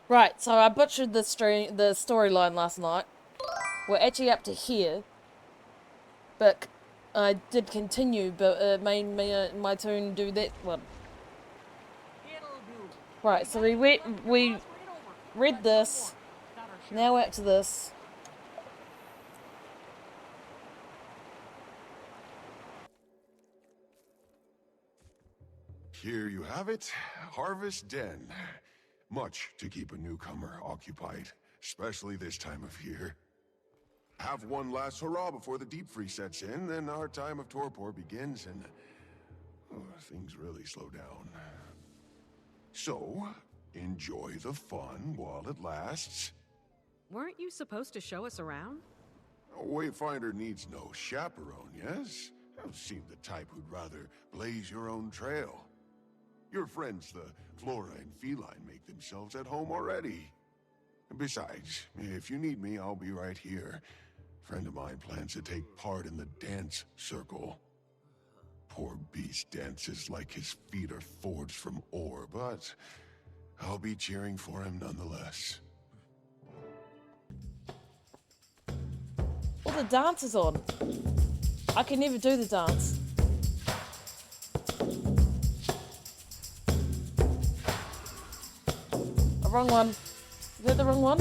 Right, so I butchered the storyline last night. We're actually up to here. But I did continue, but it made me, my turn do that one. Right, so we read this. Now we're up to this. Here you have it, Harvest Den. Much to keep a newcomer occupied, especially this time of year. Have one last hurrah before the deep freeze sets in, then our time of torpor begins and things really slow down. So, enjoy the fun while it lasts. Weren't you supposed to show us around? A wayfinder needs no chaperone, yes? You seem the type who'd rather blaze your own trail. Your friends, the flora and feline, make themselves at home already. Besides, if you need me, I'll be right here. A friend of mine plans to take part in the dance circle. Poor beast dances like his feet are forged from ore, but I'll be cheering for him nonetheless. Well, the dance is on. I can never do the dance. Wrong one. Is that the wrong one?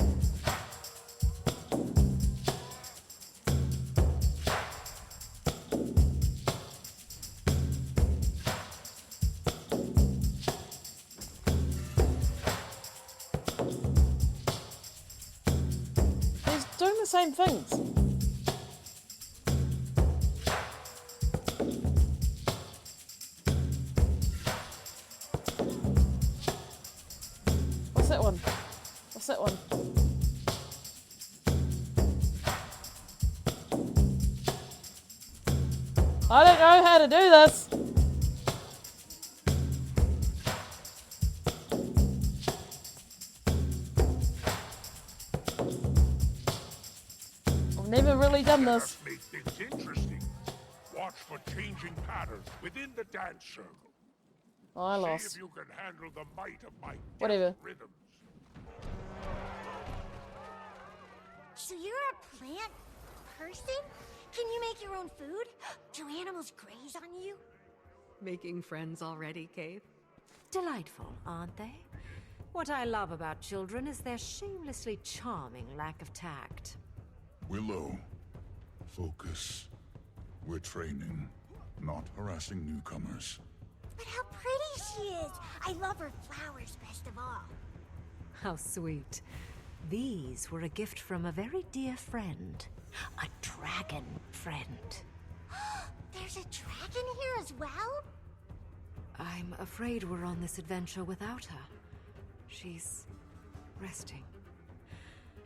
He's doing the same things. What's that one? What's that one? I don't know how to do this. I've never really done this. Make things interesting. Watch for changing patterns within the dance circle. Oh, I See lost. if you can handle the might of my Whatever. death rhythms. So you're a plant person? Can you make your own food? Do animals graze on you? Making friends already, Kate? Delightful, aren't they? What I love about children is their shamelessly charming lack of tact. Willow, focus. We're training, not harassing newcomers. But how pretty she is! I love her flowers best of all. How sweet. These were a gift from a very dear friend. A dragon friend. There's a dragon here as well? I'm afraid we're on this adventure without her. She's resting.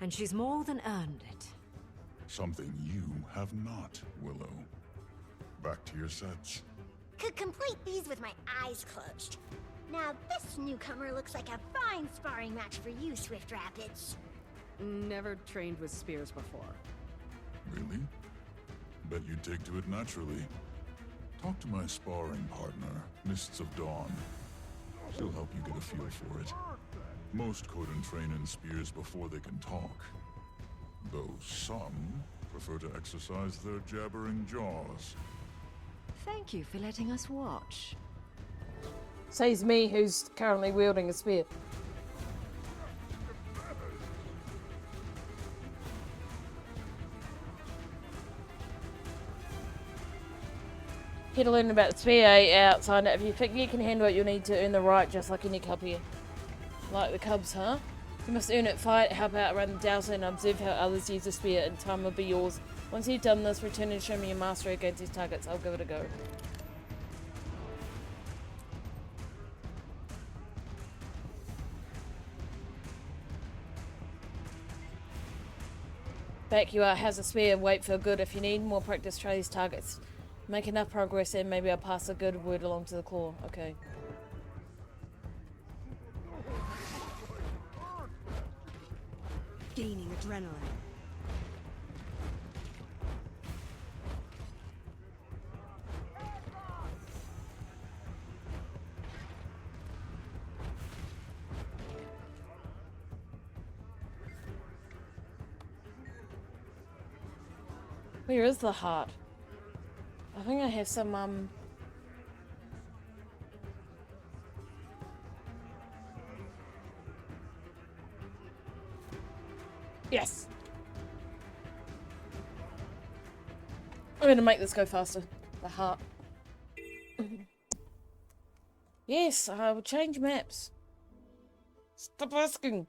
And she's more than earned it. Something you have not, Willow. Back to your sets. Could complete these with my eyes closed. Now this newcomer looks like a fine sparring match for you, Swift Rapids. Never trained with spears before. Really? Bet you'd take to it naturally. Talk to my sparring partner, Mists of Dawn. She'll help you get a feel for it. Most couldn't train in spears before they can talk. Though some prefer to exercise their jabbering jaws. Thank you for letting us watch. Says me, who's currently wielding a spear. Here to learn about the spear outside. If you think you can handle it, you'll need to earn the right, just like any cub here. Like the cubs, huh? You must earn it, fight, help out around the dowser, and observe how others use the spear, and time will be yours. Once you've done this, return and show me your mastery against these targets. I'll give it a go. Back you are, has a spear, wait for good. If you need more practice, try these targets. Make enough progress and maybe I'll pass a good word along to the claw. Okay. Gaining adrenaline. Where is the heart? I think I have some, Yes! I'm gonna make this go faster. The heart. Yes, I will change maps. Stop asking.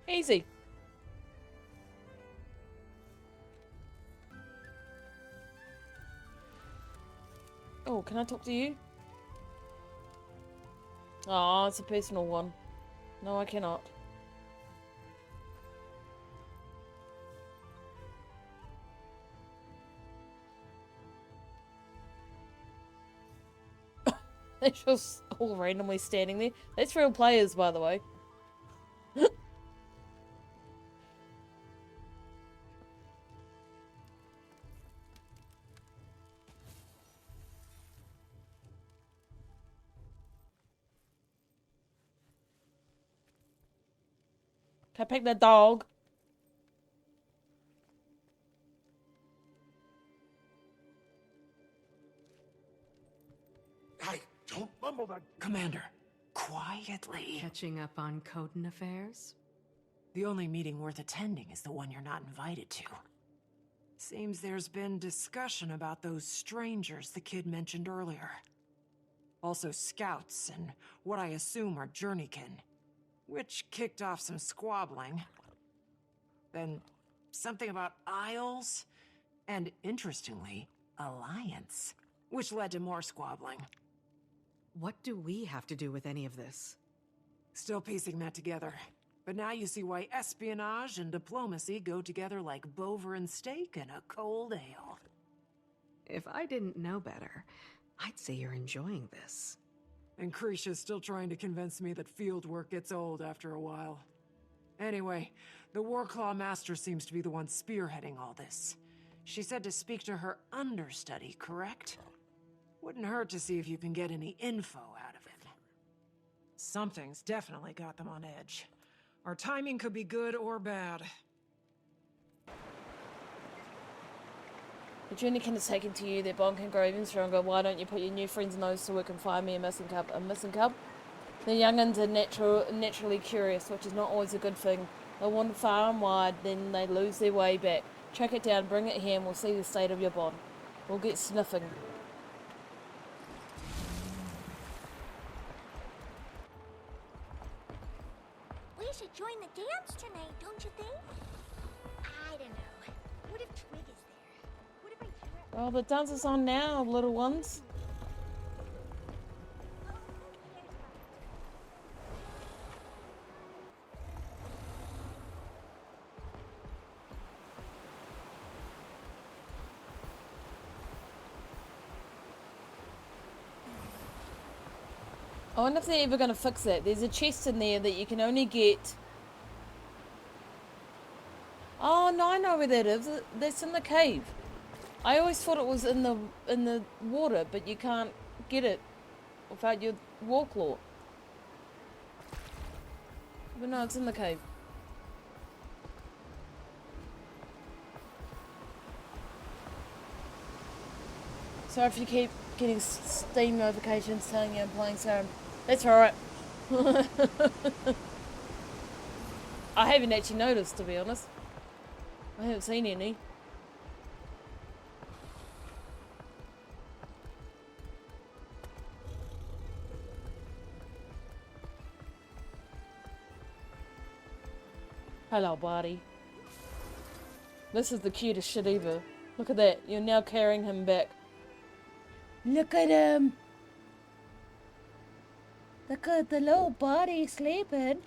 Easy. Oh, can I talk to you? Oh, it's a personal one. No, I cannot. They're just all randomly standing there. That's real players, by the way. Can I pick the dog? Hey, don't mumble that. Commander, quietly. Catching up on Coden affairs? The only meeting worth attending is the one you're not invited to. Seems there's been discussion about those strangers the kid mentioned earlier. Also scouts and what I assume are journeykin, which kicked off some squabbling. Then something about aisles, and interestingly, alliance, which led to more squabbling. What do we have to do with any of this? Still piecing that together. But now you see why espionage and diplomacy go together like Bover and steak and a cold ale. If I didn't know better, I'd say you're enjoying this. And Krisha's still trying to convince me that field work gets old after a while. Anyway, the Warclaw Master seems to be the one spearheading all this. She said to speak to her understudy, correct? Wouldn't hurt to see if you can get any info out of it. Something's definitely got them on edge. Our timing could be good or bad. The journeykin is taken to you, their bond can grow even stronger. Why don't you put your new friend's nose to work and find me a missing cub? A missing cub? The young'uns are naturally curious, which is not always a good thing. They wander far and wide, then they lose their way back. Track it down, bring it here, and we'll see the state of your bond. We'll get sniffing. We should join the dance tonight, don't you think? I don't know. What if Twig is there? What if I... Well, the dance is on now, little ones. I wonder if they're ever going to fix that. There's a chest in there that you can only get... Oh, no, I know where that is. That's in the cave. I always thought it was in the water, but you can't get it without your Warclaw. But no, it's in the cave. Sorry if you keep getting Steam notifications telling you I'm playing Skyrim. That's alright. I haven't actually noticed, to be honest. I haven't seen any. Hello, buddy. This is the cutest shit ever. Look at that. You're now carrying him back. Look at him. Look at the little body sleeping.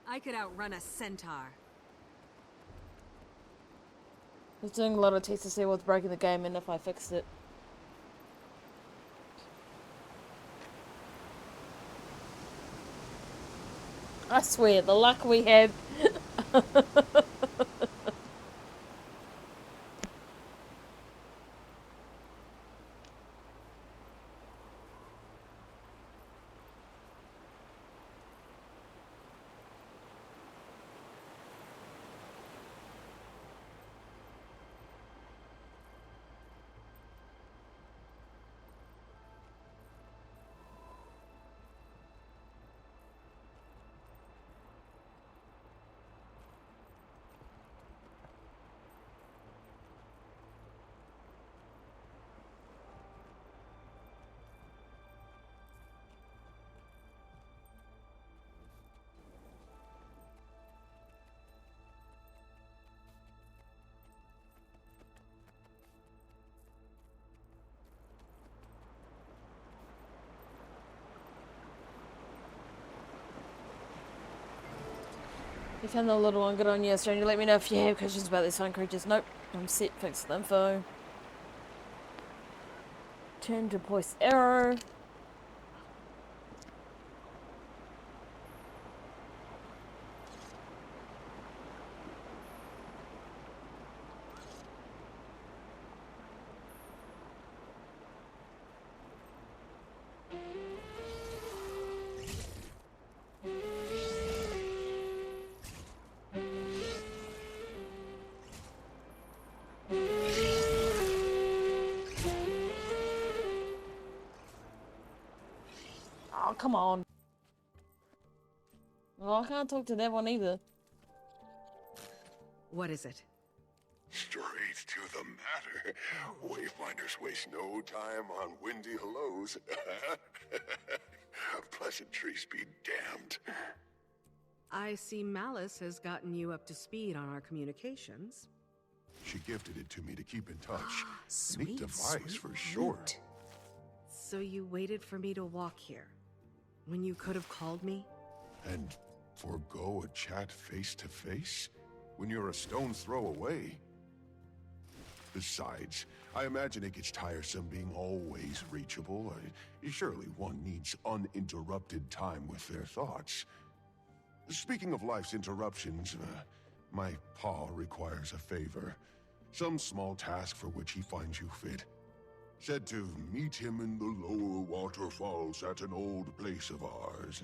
I could outrun a centaur. I was doing a lot of tests to see what's breaking the game and if I fixed it. I swear, the luck we have. You found the little one. Good on you, stranger. Let me know if you have questions about these fine creatures. Nope. I'm set. Fix the info. Turn to voice arrow. Oh, come on. Well, I can't talk to that one either. What is it? Straight to the matter. Wayfinders waste no time on windy hellos. Pleasantries be damned. I see Malice has gotten you up to speed on our communications. She gifted it to me to keep in touch. Sweet, Neat device sweet for sure. loot. So you waited for me to walk here, when you could have called me? And forego a chat face to face? When you're a stone's throw away? Besides, I imagine it gets tiresome being always reachable. Surely one needs uninterrupted time with their thoughts. Speaking of life's interruptions, my paw requires a favor. Some small task for which he finds you fit. Said to meet him in the lower waterfalls at an old place of ours.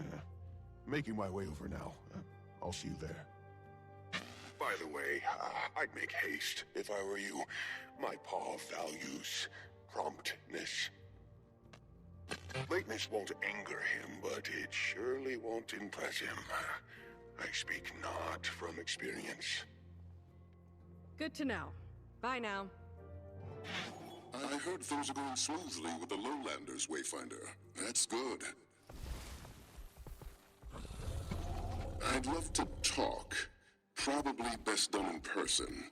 Making my way over now. I'll see you there. By the way, I'd make haste if I were you. My paw values promptness. Lateness won't anger him, but it surely won't impress him. I speak not from experience. Good to know. Bye now. I heard things are going smoothly with the Lowlanders, Wayfinder. That's good. I'd love to talk. Probably best done in person.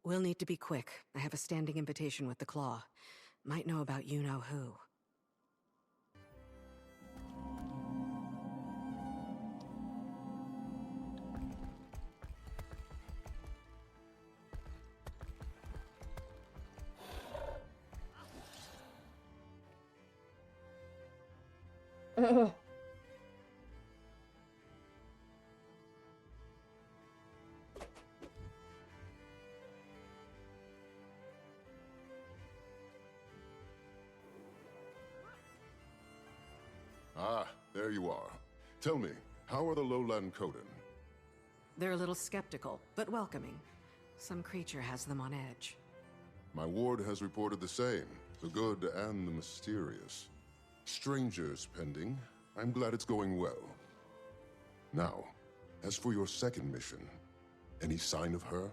We'll need to be quick. I have a standing invitation with the Claw. Might know about you-know-who. Ah, there you are. Tell me, how are the Lowland Coden? They're a little skeptical, but welcoming. Some creature has them on edge. My ward has reported the same, the good and the mysterious. Strangers pending. I'm glad it's going well. Now, as for your second mission, any sign of her?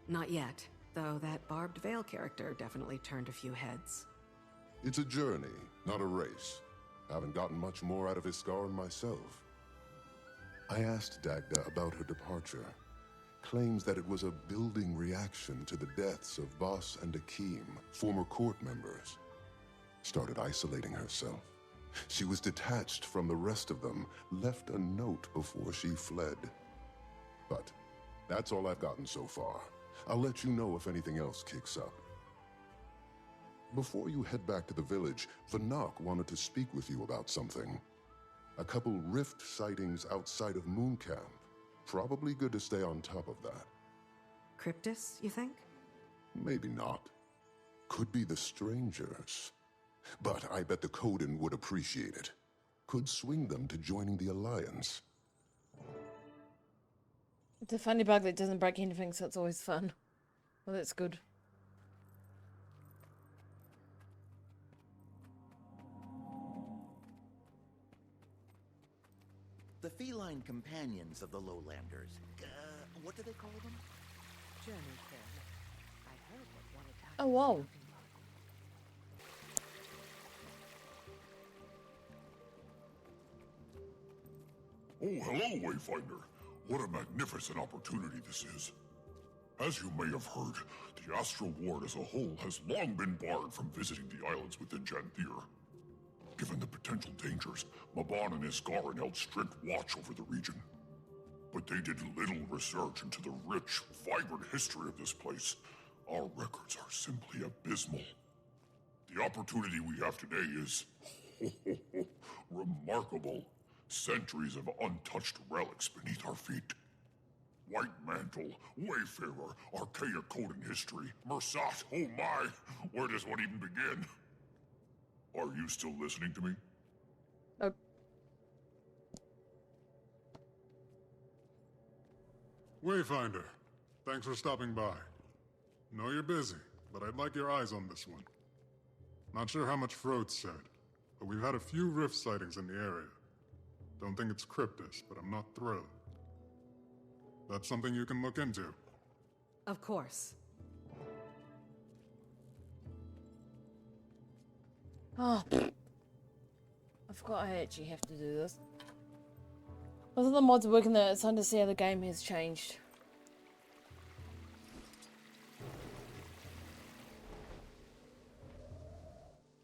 Not yet, though that Barbed Veil character definitely turned a few heads. It's a journey, not a race. Haven't gotten much more out of Iskaran myself. I asked Dagda about her departure. Claims that it was a building reaction to the deaths of Boss and Akeem, former court members. Started isolating herself. She was detached from the rest of them, left a note before she fled. But that's all I've gotten so far. I'll let you know if anything else kicks up. Before you head back to the village, Vanak wanted to speak with you about something. A couple rift sightings outside of Moon Camp. Probably good to stay on top of that. Cryptus, you think? Maybe not. Could be the strangers. But I bet the Coden would appreciate it. Could swing them to joining the Alliance. It's a funny bug that doesn't break anything, so it's always fun. Well, that's good. The feline companions of the Lowlanders. What do they call them? Janthir. I heard what one attack. Oh, wow. Oh, hello, Wayfinder. What a magnificent opportunity this is. As you may have heard, the Astral Ward as a whole has long been barred from visiting the islands within Janthir. Given the potential dangers, Maban and Iskarin held strict watch over the region. But they did little research into the rich, vibrant history of this place. Our records are simply abysmal. The opportunity we have today is remarkable. Centuries of untouched relics beneath our feet. White Mantle, Wayfarer, archaic Coden history, Mersat, oh my! Where does one even begin? Are you still listening to me? Oh. Wayfinder, thanks for stopping by. Know you're busy, but I'd like your eyes on this one. Not sure how much Frode said, but we've had a few rift sightings in the area. Don't think it's Cryptus, but I'm not thrilled. That's something you can look into. Of course. Oh, I forgot I actually have to do this. Other than mods working there, it's time to see how the game has changed.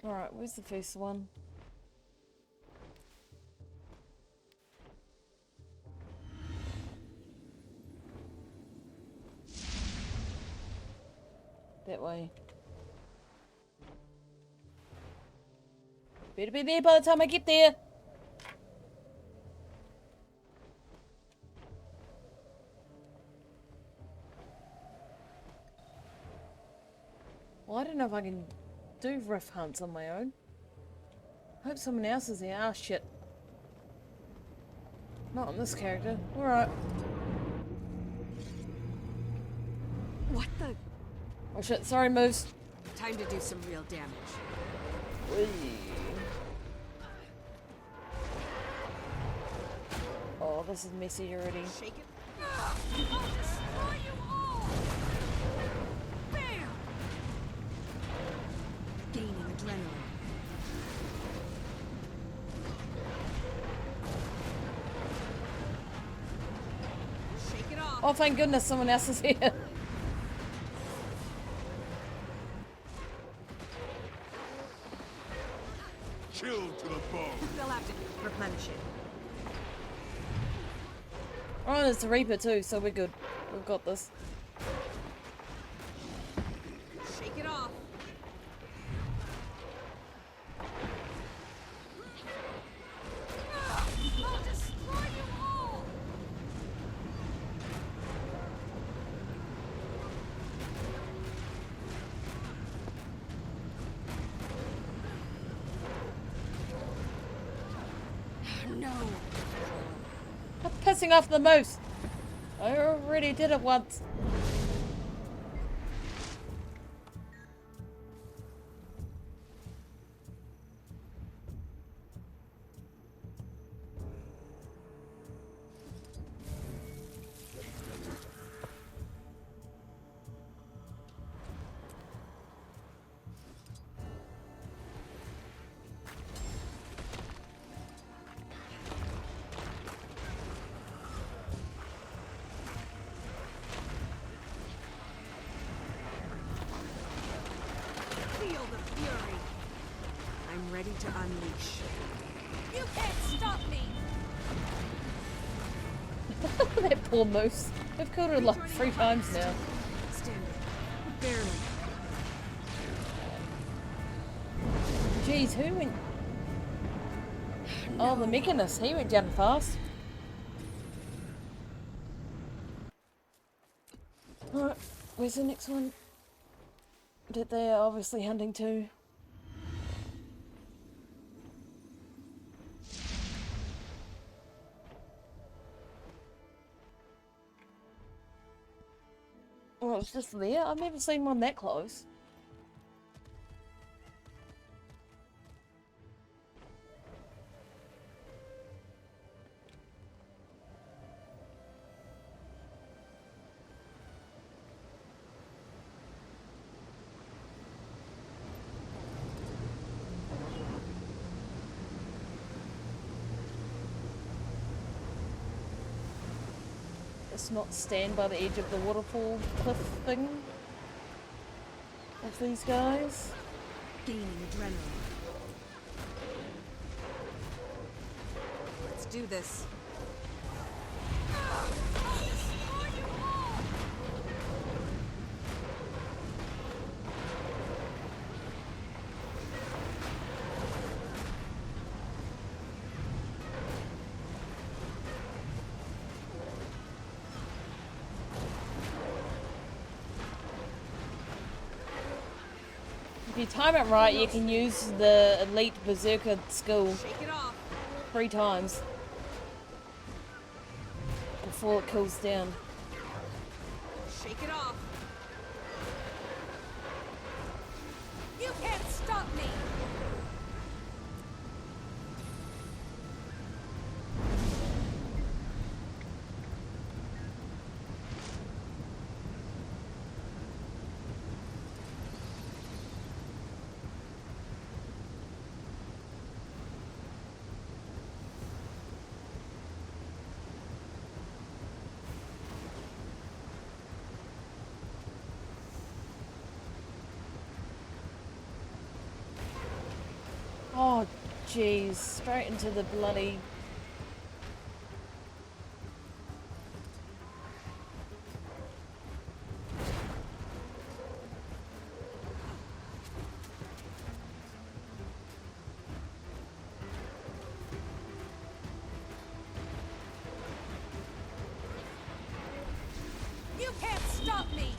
Alright, where's the first one? That way. Better be there by the time I get there. Well, I don't know if I can do rift hunts on my own. I hope someone else is there. Ah, shit. Not on this character. Alright. What the? Oh shit, sorry, moves. Time to do some real damage. Whee. Oh, this is messy already. Shake it. I'll destroy you all! Bam! Gaining adrenaline. Shake it off. Oh, thank goodness someone else is here. Chill to the bone. They'll have to replenish it. Oh, there's a Reaper too, so we're good. We've got this. Shake it off. I'll destroy you all! No. Stop pissing off the moose. I already did it once. to unleash. You can't stop me! That poor moose. We've killed her like 3 times now. Standing. Barely. Jeez, who went... Oh, the mechanist. He went down fast. Alright, where's the next one? That they are obviously hunting to. Well, it's just there. I've never seen one that close. Let's not stand by the edge of the waterfall cliff thing with these guys. Gaining adrenaline. Let's do this. If you time it right, you can use the elite berserker skill 3 times before it cools down. Shake it off. You can't stop me! Oh, jeez. Straight into the bloody... You can't stop me!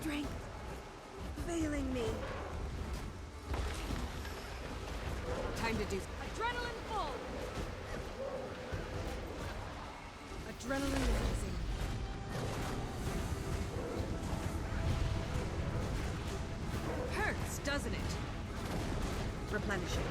Strength failing me. Time to do Adrenaline full! adrenaline rising. Hurts, doesn't it? Replenishing.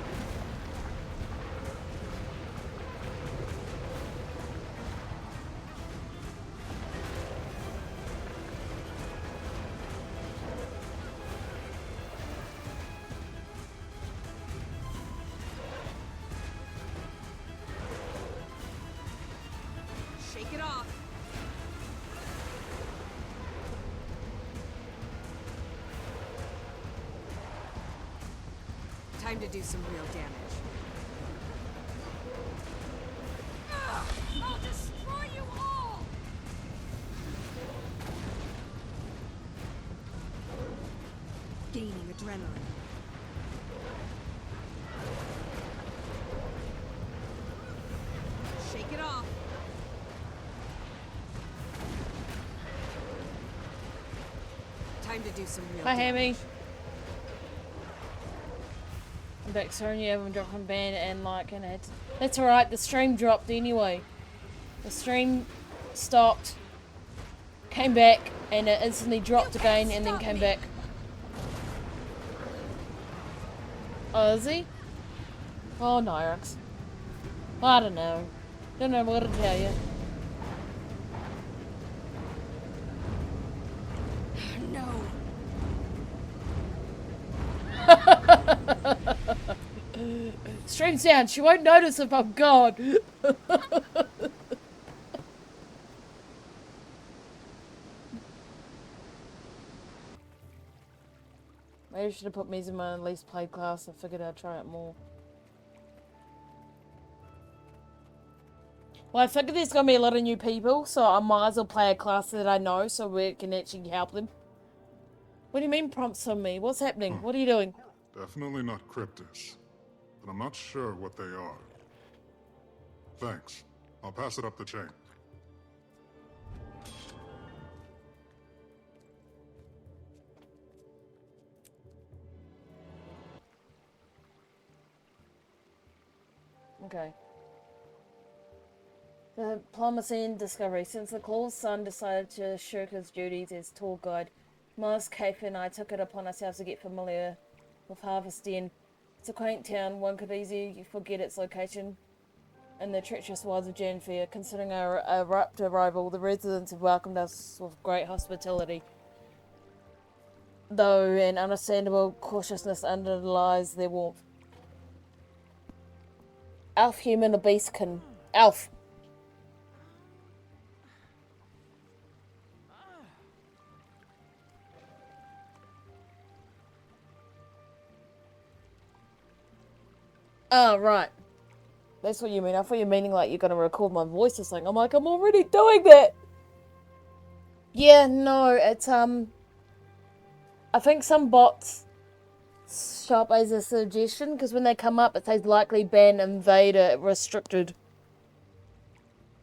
Shake it off. Time to do some real damage. I'll destroy you all! Gaining adrenaline. Shake it off. Time to do some real Hi, damage. Hammy. I'm back. Sorry, you haven't dropped from band and like and it. That's alright. The stream dropped anyway. The stream stopped, came back, and it instantly dropped again, and then came back. Oh, is he? Oh, Nyrax. I don't know. Don't know what to tell you. No. Stream sound. She won't notice if I'm gone. Maybe I should have put Misa in my least played class. I figured I'd try it more. Well, I figured there's going to be a lot of new people, so I might as well play a class that I know so we can actually help them. What do you mean prompts on me? What's happening? What are you doing? Definitely not cryptids, but I'm not sure what they are. Thanks. I'll pass it up the chain. Okay. The promising discovery. Since the Claw's son decided to shirk his duties as tour guide, Mars, Cape and I took it upon ourselves to get familiar with Harvest Den. It's a quaint town. One could easily forget its location in the treacherous wilds of Janthir. Considering our abrupt arrival, the residents have welcomed us with great hospitality, though an understandable cautiousness underlies their warmth. Elf, human, or beastkin? Elf. Oh, right. That's what you mean. I thought you were meaning like you're going to record my voice or something. I'm like, I'm already doing that. Yeah, no, it's, I think some bots show up as a suggestion, because when they come up, it says likely ban, invader, restricted.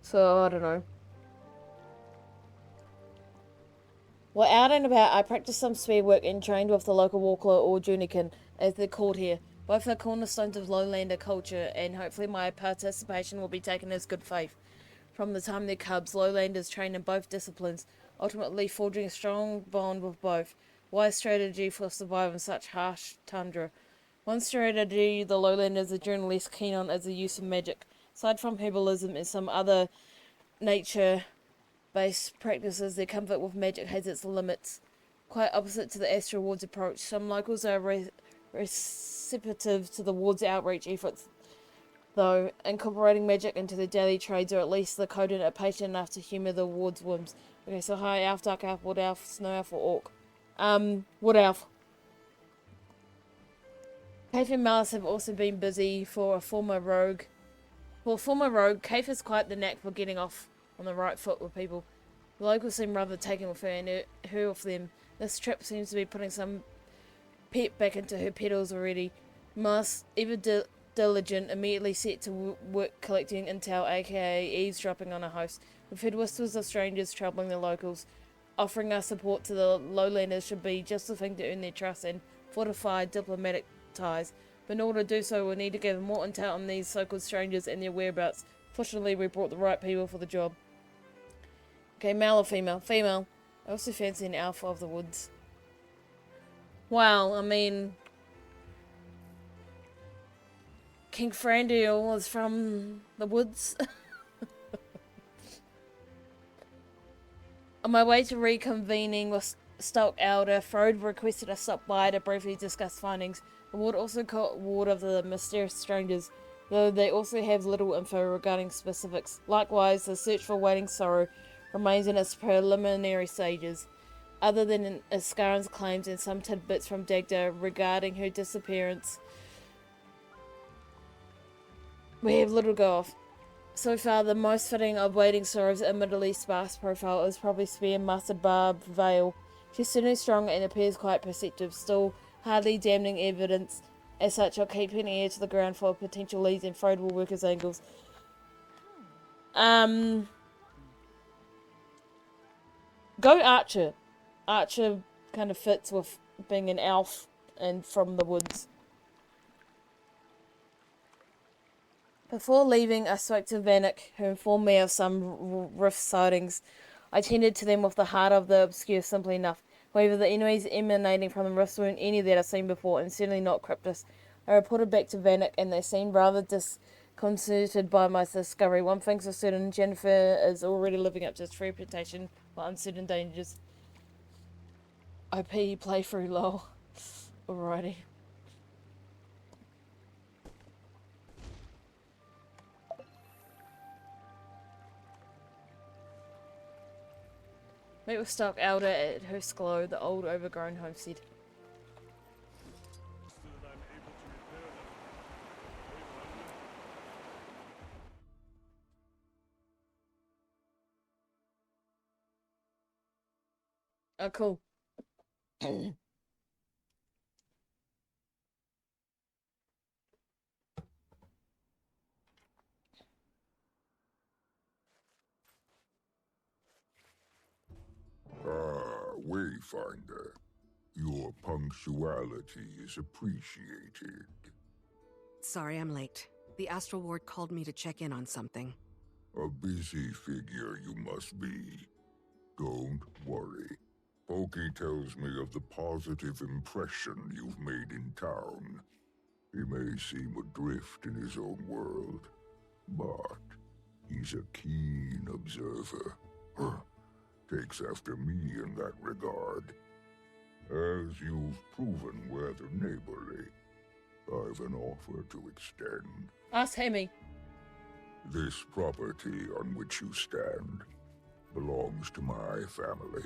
So, I don't know. While out and about, I practiced some spare work and trained with the local walker or junikin, as they're called here. Both are cornerstones of lowlander culture, and hopefully my participation will be taken as good faith. From the time they're cubs, lowlanders train in both disciplines, ultimately forging a strong bond with both. Wise strategy for survival in such harsh tundra. One strategy the lowlanders are generally less keen on is the use of magic. Aside from herbalism and some other nature-based practices, their comfort with magic has its limits. Quite opposite to the Astral Ward's approach, some locals are receptive to the Ward's outreach efforts, though incorporating magic into their daily trades, or at least the coded are patient enough to humour the Ward's whims. Okay, so hi, elf, dark elf, wood elf, snow elf, or orc? Wood elf. Kaif and Malice have also been busy for a former rogue. For a former rogue, Kaif has quite the knack for getting off on the right foot with people. The locals seem rather taken with her and her with them. This trip seems to be putting some pep back into her pedals already. Malice, ever diligent, immediately set to work collecting intel, aka eavesdropping on a host. We've heard whispers of strangers troubling the locals. Offering our support to the lowlanders should be just the thing to earn their trust and fortify diplomatic ties. But in order to do so, we'll need to gather more intel on these so-called strangers and their whereabouts. Fortunately, we brought the right people for the job. Okay, male or female? Female. I also fancy an alpha of the woods. Well, I mean, King Frandiel is from the woods. On my way to reconvening with Stalk Elder, Frode requested us stop by to briefly discuss findings. The ward also caught ward of the mysterious strangers, though they also have little info regarding specifics. Likewise, the search for Waiting Sorrow remains in its preliminary stages. Other than Iskaran's claims and some tidbits from Dagda regarding her disappearance, we have little to go off. So far, the most fitting of Waiting Sorrow's admittedly sparse profile is probably Spear Mustard Barb Veil. She's certainly strong and appears quite perceptive, still hardly damning evidence. As such, I'll keep an ear to the ground for potential leads and Frode will work his angles. Go Archer. Archer kind of fits with being an elf and from the woods. Before leaving, I spoke to Vanek, who informed me of some rift sightings. I tended to them with the heart of the obscure simply enough. However, the enemies emanating from the rifts weren't any that I've seen before, and certainly not cryptis. I reported back to Vanek, and they seemed rather disconcerted by my discovery. One thing's for certain, Janthir is already living up to its reputation for uncertain dangers. OP playthrough, lol. Alrighty. Meet with Stark Elder at Husklow, the old overgrown homestead. Oh, cool. Wayfinder. Your punctuality is appreciated. Sorry I'm late. The Astral Ward called me to check in on something. A busy figure you must be. Don't worry. Pokey tells me of the positive impression you've made in town. He may seem adrift in his own world, but he's a keen observer. Takes after me in that regard. As you've proven rather neighborly, I've an offer to extend. Ask Hemi. This property on which you stand belongs to my family.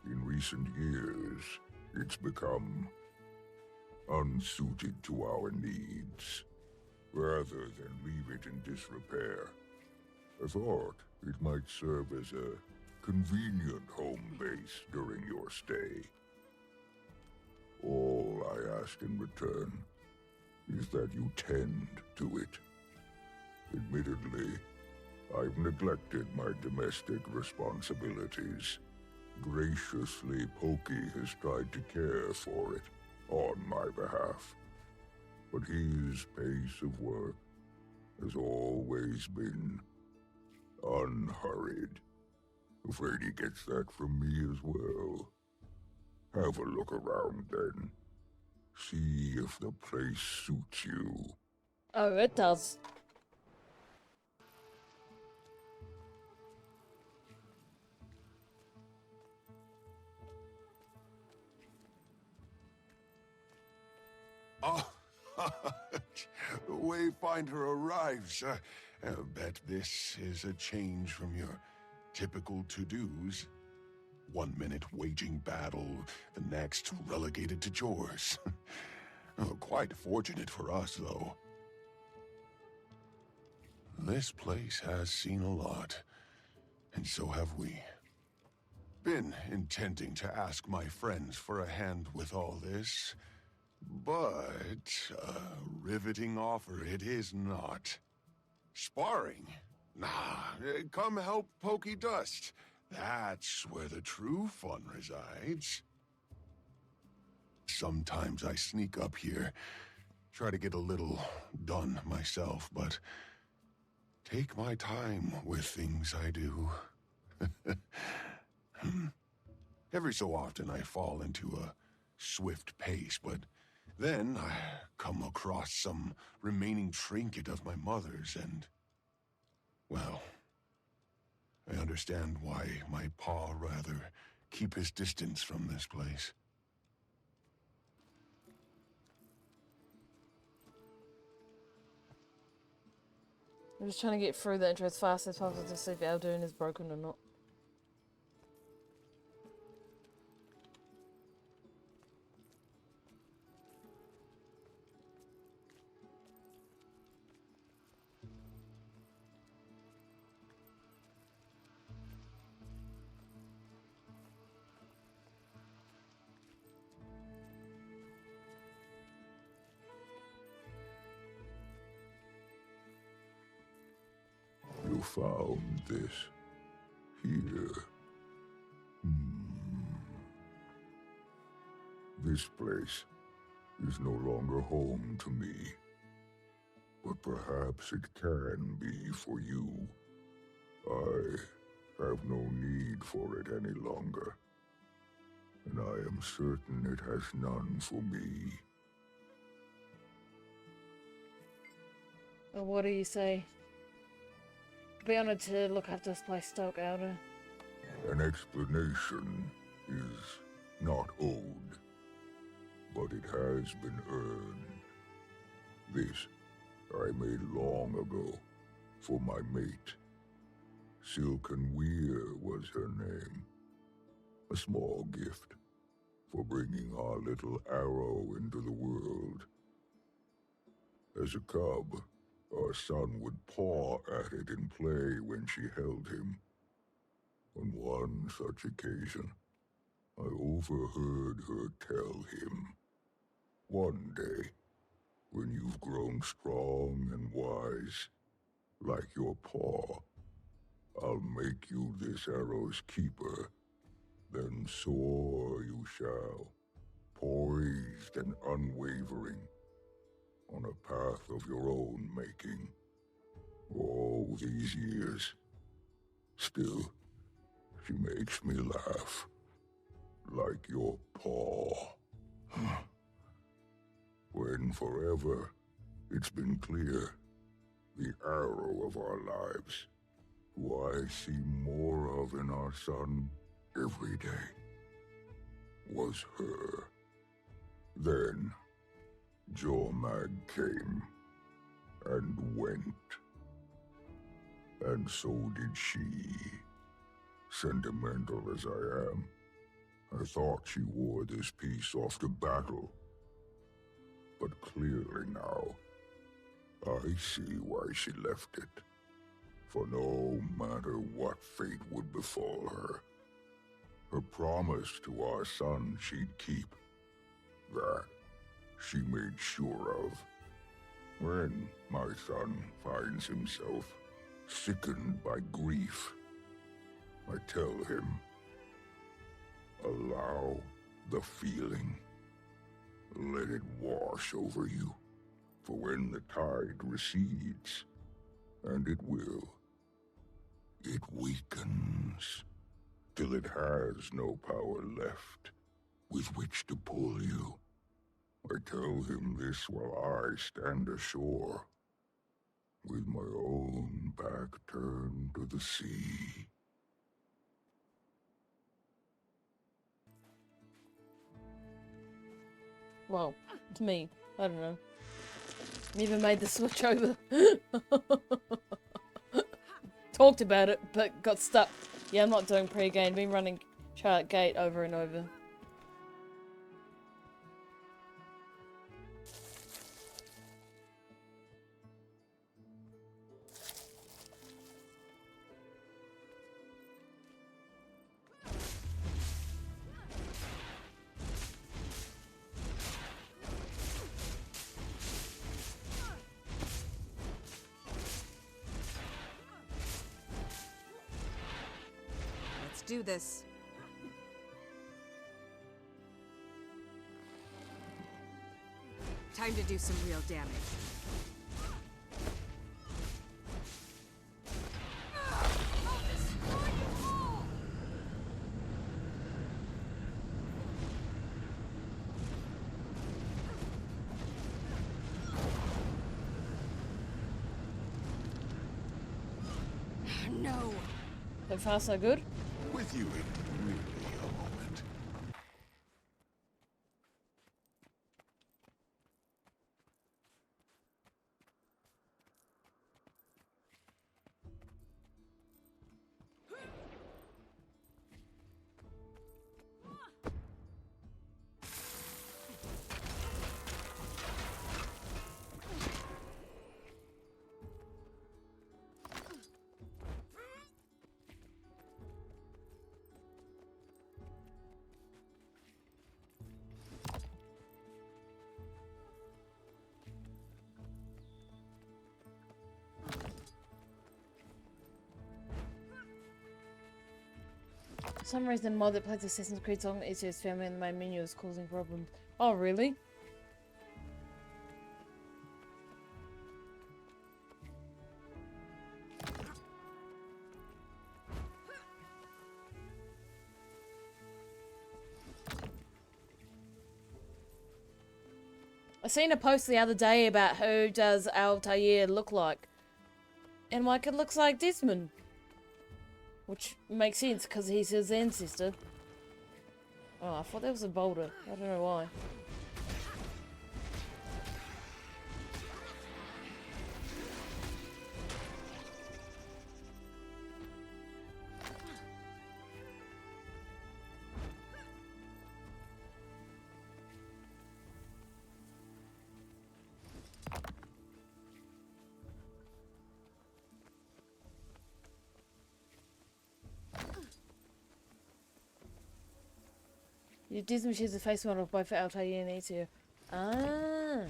In recent years, it's become unsuited to our needs. Rather than leave it in disrepair, I thought it might serve as a convenient home base during your stay. All I ask in return is that you tend to it. Admittedly, I've neglected my domestic responsibilities. Graciously, Pokey has tried to care for it on my behalf. But his pace of work has always been unhurried. Afraid he gets that from me as well. Have a look around then. See if the place suits you. Oh, it does. Oh, Wayfinder arrives. Bet this is a change from your typical to-dos. 1 minute waging battle, the next relegated to chores. Oh, quite fortunate for us, though. This place has seen a lot, and so have we. Been intending to ask my friends for a hand with all this, but a riveting offer it is not. Sparring? Nah, come help Pokey Dust. That's where the true fun resides. Sometimes I sneak up here, try to get a little done myself, but take my time with things I do. Every so often I fall into a swift pace, but then I come across some remaining trinket of my mother's and, well, I understand why my pa rather keep his distance from this place. I'm just trying to get through the intro as fast as possible to see if Eldoon is broken or not. You found this here. This place is no longer home to me. But perhaps it can be for you. I have no need for it any longer. And I am certain it has none for me. Well, what do you say? Be honored to look after this place, Stoke Elder. An explanation is not owed. But it has been earned. This I made long ago for my mate. Silken Weir was her name. A small gift for bringing our little arrow into the world. As a cub, our son would paw at it in play when she held him. On one such occasion, I overheard her tell him, "One day, when you've grown strong and wise, like your paw, I'll make you this arrow's keeper. Then soar you shall, poised and unwavering, on a path of your own making. All these years, still, she makes me laugh, like your paw." When forever, it's been clear, the arrow of our lives, who I see more of in our son every day, was her. Then, Jormag came and went. And so did she. Sentimental as I am, I thought she wore this piece off to battle. But clearly now, I see why she left it. For no matter what fate would befall her, her promise to our son she'd keep, that she made sure of. When my son finds himself sickened by grief, I tell him, allow the feeling. Let it wash over you, for when the tide recedes, and it will, it weakens, till it has no power left with which to pull you. I tell him this while I stand ashore, with my own back turned to the sea. Well, to me, I don't know. Never made the switch over. Talked about it, but got stuck. Yeah, I'm not doing pre-game. Been running Charlotte Gate over and over. Do this. Time to do some real damage. No. So far, so good. With you in really a moment. For some reason, mod that plays Assassin's Creed song is his family in the main menu is causing problems. Oh, really? I seen a post the other day about who does Altair look like. And like, it looks like Desmond. Which makes sense, because he's his ancestor. Oh, I thought that was a boulder. I don't know why. You Disney choose a face model of both Altair and Ezio. Ah.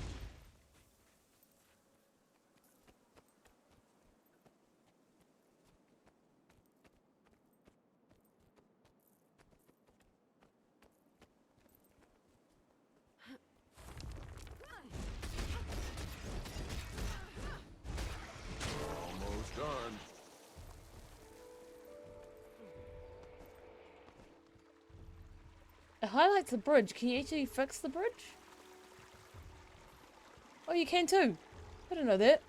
Almost done. It highlights the bridge. Can you actually fix the bridge? Oh, you can too. I didn't know that.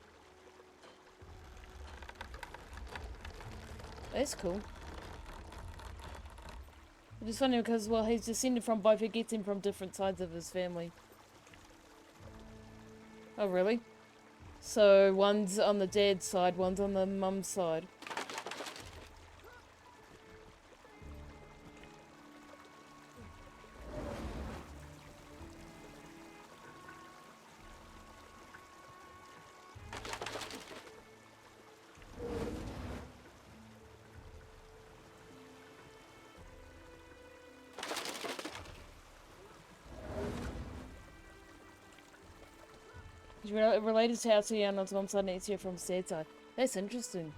That's cool. It's funny because, well, he's descended from both. He gets him from different sides of his family. Oh, really? So one's on the dad's side, one's on the mum's side. He's related to Altair on his mum's side and Ezio from his dad's side. That's interesting.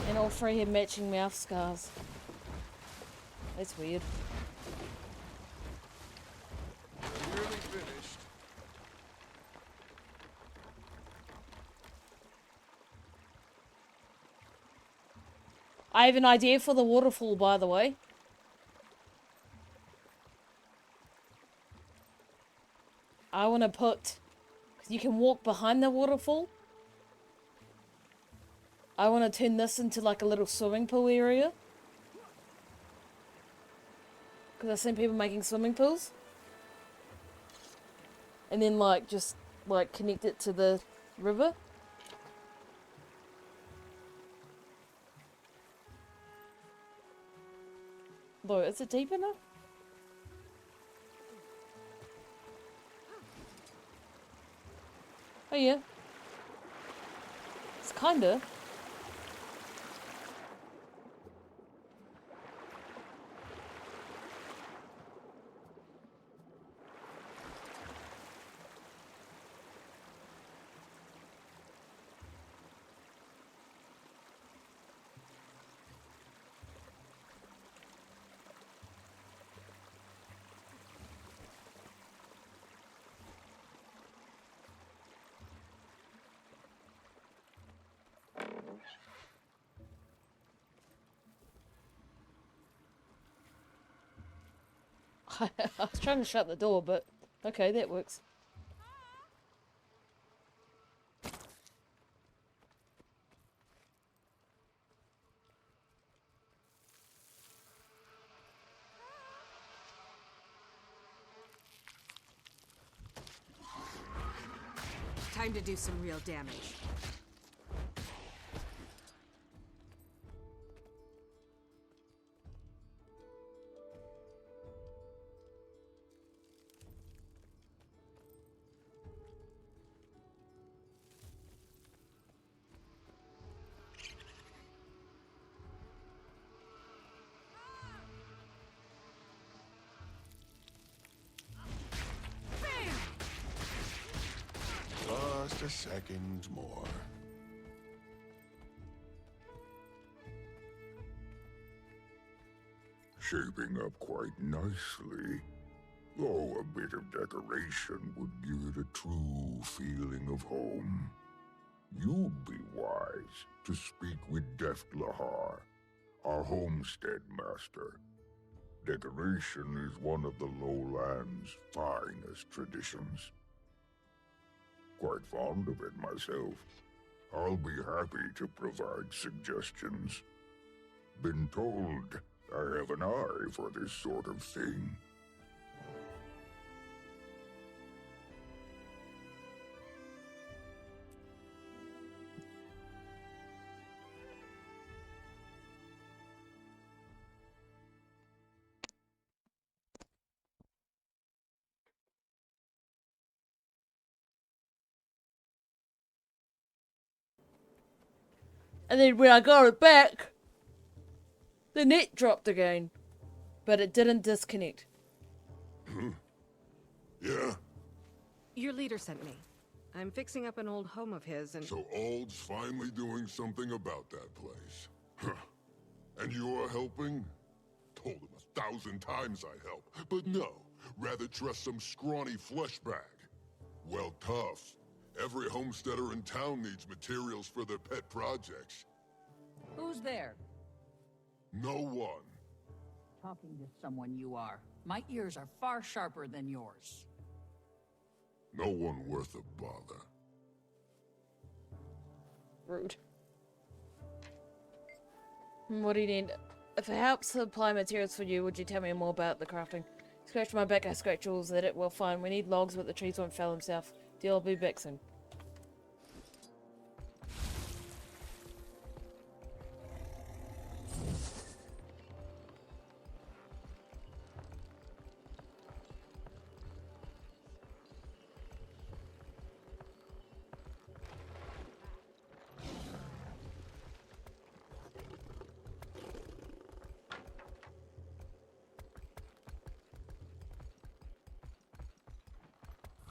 And all three have matching mouth scars. That's weird. Nearly finished. I have an idea for the waterfall, by the way. I want to put... You can walk behind the waterfall. I want to turn this into like a little swimming pool area. Because I've seen people making swimming pools. And then like just like connect it to the river. Though, is it deep enough? Oh yeah. It's kinda. I was trying to shut the door, but okay, that works. Time to do some real damage. a second more. Shaping up quite nicely. Though a bit of decoration would give it a true feeling of home. You'd be wise to speak with Deft Lahar, our homestead master. Decoration is one of the lowlands' finest traditions. Quite fond of it myself. I'll be happy to provide suggestions. Been told I have an eye for this sort of thing. And then when I got it back, the net dropped again. But it didn't disconnect. Yeah? Your leader sent me. I'm fixing up an old home of his and... So Ald's finally doing something about that place. Huh. And you're helping? Told him 1,000 times I'd help. But no, rather trust some scrawny flesh bag. Well, tough. Every homesteader in town needs materials for their pet projects. Who's there? No one. Talking to someone you are. My ears are far sharper than yours. No one worth a bother. Rude. What do you need? If it helps supply materials for you, would you tell me more about the crafting? Scratch my back, I scratch yours at it. Well, fine. We need logs, but the trees won't fell himself. Deal, I'll be back soon.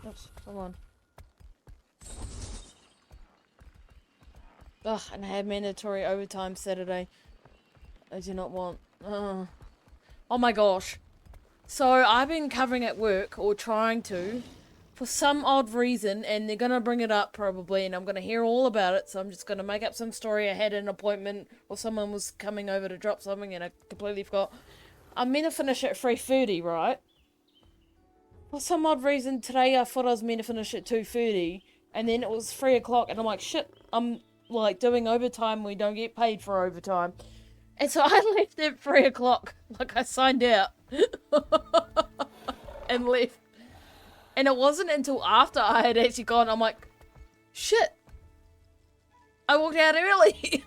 Oops, come on. Ugh, and I have mandatory overtime Saturday. I do not want... Oh my gosh. So, I've been covering at work, or trying to, for some odd reason, and they're gonna bring it up probably, and I'm gonna hear all about it, so I'm just gonna make up some story. I had an appointment, or someone was coming over to drop something, and I completely forgot. I'm meant to finish at 3:30, right? For some odd reason, today I thought I was meant to finish at 2:30, and then it was 3 o'clock, and I'm like, shit, I'm, like, doing overtime, we don't get paid for overtime. And so I left at 3 o'clock, like I signed out, and left. And it wasn't until after I had actually gone, I'm like, shit, I walked out early.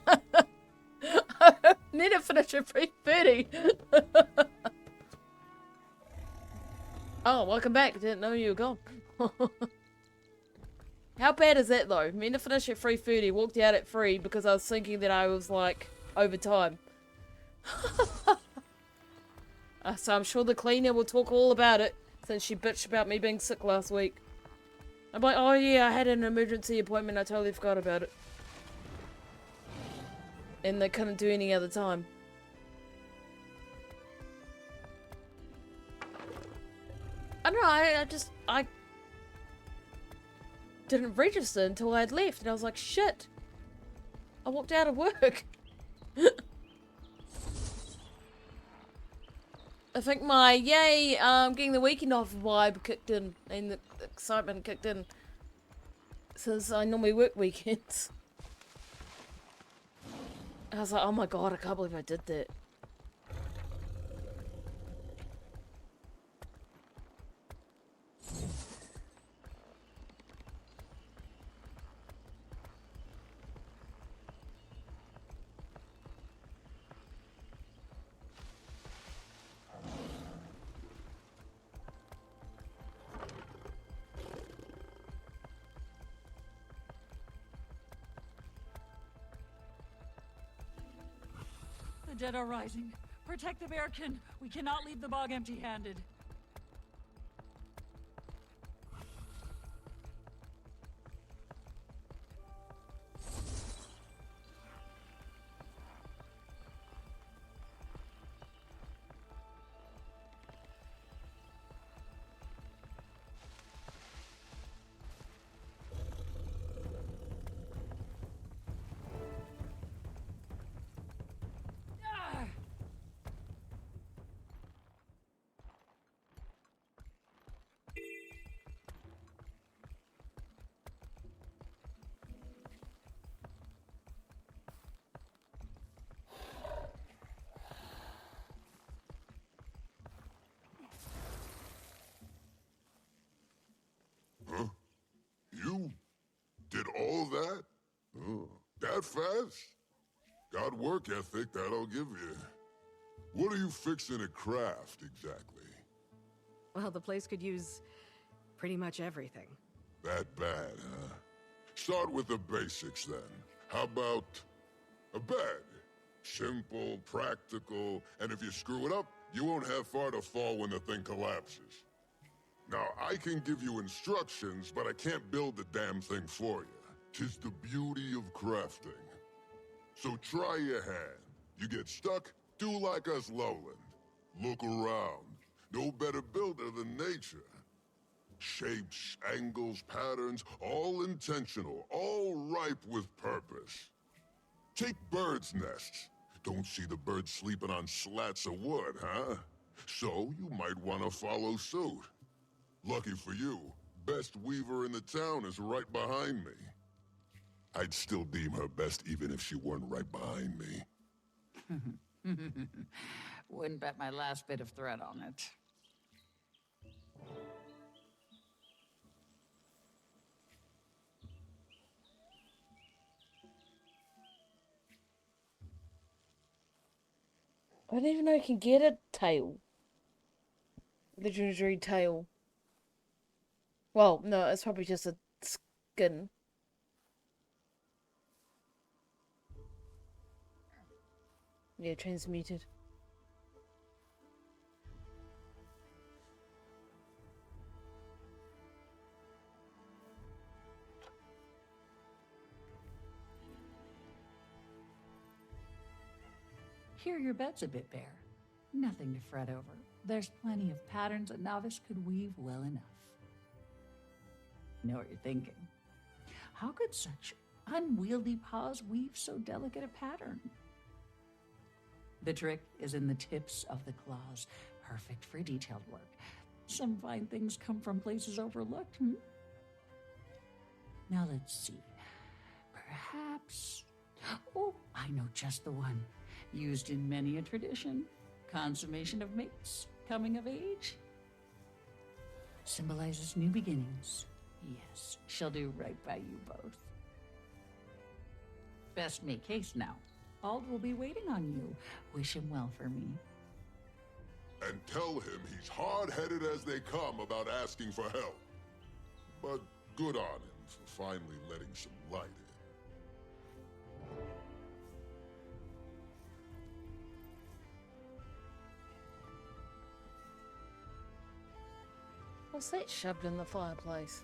I need to finish at 3:30. Oh, welcome back. Didn't know you were gone. How bad is that, though? Meant to finish at 3:30, walked out at 3 because I was thinking that I was, like, overtime. So I'm sure the cleaner will talk all about it, since she bitched about me being sick last week. I'm like, oh yeah, I had an emergency appointment, I totally forgot about it. And they couldn't do any other time. I don't know, I didn't register until I had left, and I was like, shit. I walked out of work. I think my, yay, getting the weekend off vibe kicked in, and the excitement kicked in. Since I normally work weekends. I was like, oh my god, I can't believe I did that. The dead are rising. Protect the bearkin. We cannot leave the bog empty-handed. that fast? Got work ethic, that'll give you. What are you fixing to craft, exactly? Well, the place could use pretty much everything. That bad, huh? Start with the basics, then. How about a bed? Simple, practical, and if you screw it up, you won't have far to fall when the thing collapses. Now, I can give you instructions, but I can't build the damn thing for you. 'Tis the beauty of crafting. So try your hand. You get stuck, do like us lowland. Look around. No better builder than nature. Shapes, angles, patterns, all intentional, all ripe with purpose. Take birds' nests. Don't see the birds sleeping on slats of wood, huh? So you might want to follow suit. Lucky for you, best weaver in the town is right behind me. I'd still deem her best even if she weren't right behind me. Wouldn't bet my last bit of thread on it. I don't even know you can get a tail. Legendary tail. Well, no, it's probably just a skin. Yeah, transmuted. Here your bed's a bit bare. Nothing to fret over. There's plenty of patterns a novice could weave well enough. I know what you're thinking. How could such unwieldy paws weave so delicate a pattern? The trick is in the tips of the claws, perfect for detailed work. Some fine things come from places overlooked, Now let's see. Perhaps... Oh, I know just the one. Used in many a tradition. Consummation of mates, coming of age. Symbolizes new beginnings. Yes, she'll do right by you both. Best make haste now. Ald will be waiting on you. Wish him well for me. And tell him he's hard-headed as they come about asking for help. But good on him for finally letting some light in. What's that shoved in the fireplace?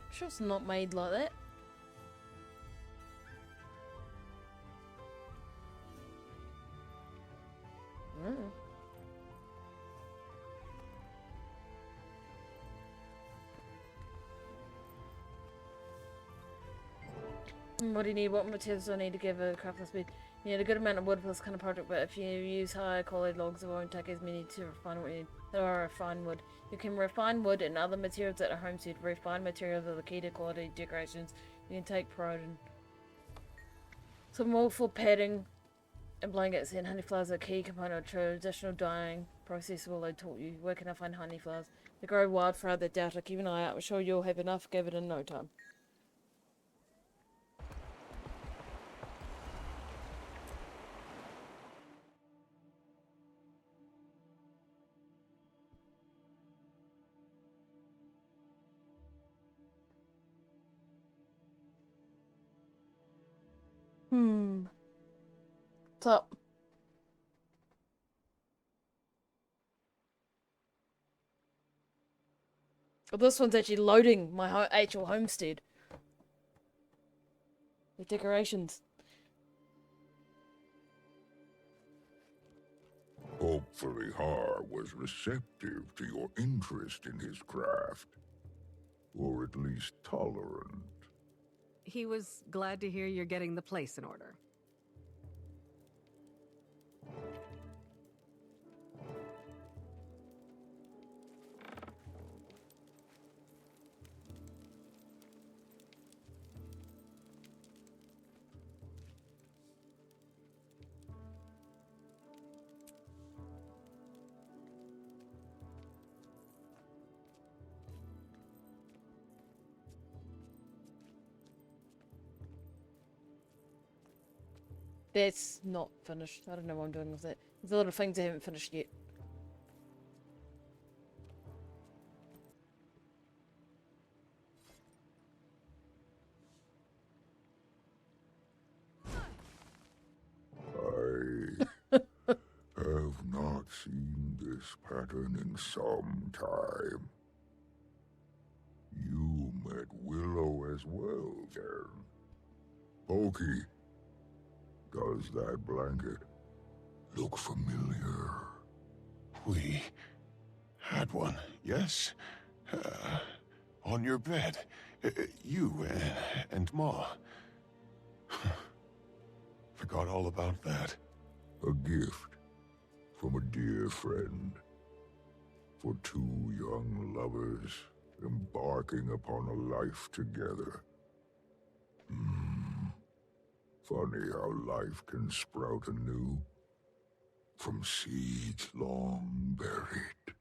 I'm sure it's not made like that. What do you need? What materials do I need to give a craftless speed? You need a good amount of wood for this kind of project, but if you use higher quality logs, it won't take as many to refine what you need. There are refined wood. You can refine wood and other materials at a home suit. Refined materials are the key to quality decorations. You can take pride in. Some more for padding and blankets and honey flowers are a key component of traditional dyeing process. Will I taught you? Where can I find honey flowers? They grow wild throughout the delta. Keep an eye out. I'm sure you'll have enough. Give it in no time. What's up? Oh, this one's actually loading my actual homestead. The decorations. Hopefully Har was receptive to your interest in his craft. Or at least tolerant. He was glad to hear you're getting the place in order. That's not finished. I don't know what I'm doing with that. There's a lot of things I haven't finished yet. I have not seen this pattern in some time. You met Willow as well, then. Pokey, does that blanket look familiar? We had one, yes? On your bed. You and Ma. Forgot all about that. A gift from a dear friend. For two young lovers embarking upon a life together. Funny how life can sprout anew from seeds long buried.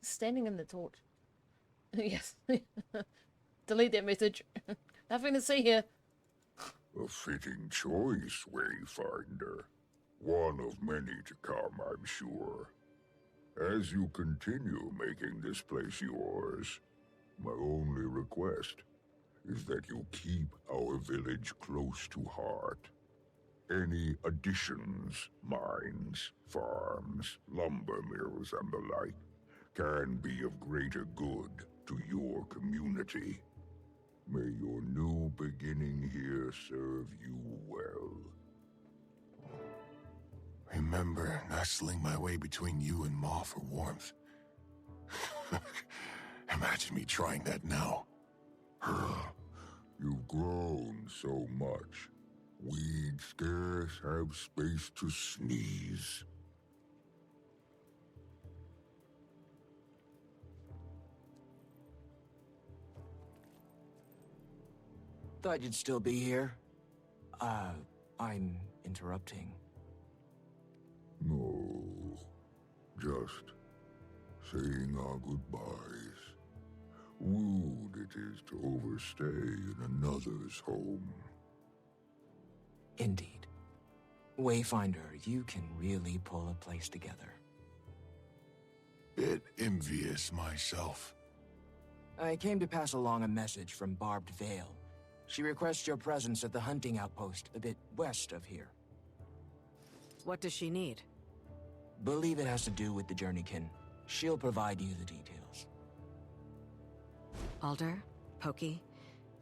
Standing in the torch. Yes. Delete that message. Nothing to see here. A fitting choice, Wayfinder. One of many to come, I'm sure. As you continue making this place yours, my only request is that you keep our village close to heart. Any additions, mines, farms, lumber mills, and the like, can be of greater good to your community. May your new beginning here serve you well. Remember nestling my way between you and Ma for warmth. Imagine me trying that now. You've grown so much. We'd scarce have space to sneeze. Thought you'd still be here. I'm interrupting. No, just saying our goodbyes. Rude it is to overstay in another's home. Indeed. Wayfinder, you can really pull a place together. Bit envious myself. I came to pass along a message from Barbed Vale. She requests your presence at the hunting outpost a bit west of here. What does she need? Believe it has to do with the Journeykin. She'll provide you the details. Alder, Pokey,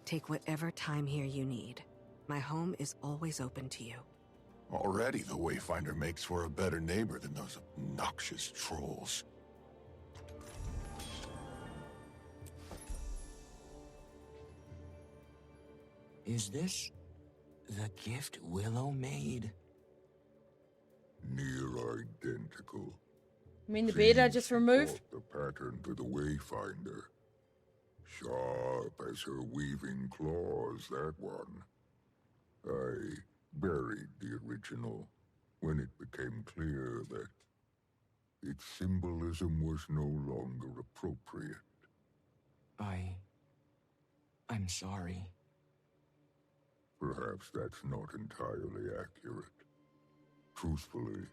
take whatever time here you need. My home is always open to you. Already the Wayfinder makes for a better neighbor than those obnoxious trolls. Is this the gift Willow made? Near identical. I mean the bed I just removed? The pattern to the Wayfinder. Sharp as her weaving claws, that one. I buried the original when it became clear that its symbolism was no longer appropriate. I'm sorry. Perhaps that's not entirely accurate. Truthfully,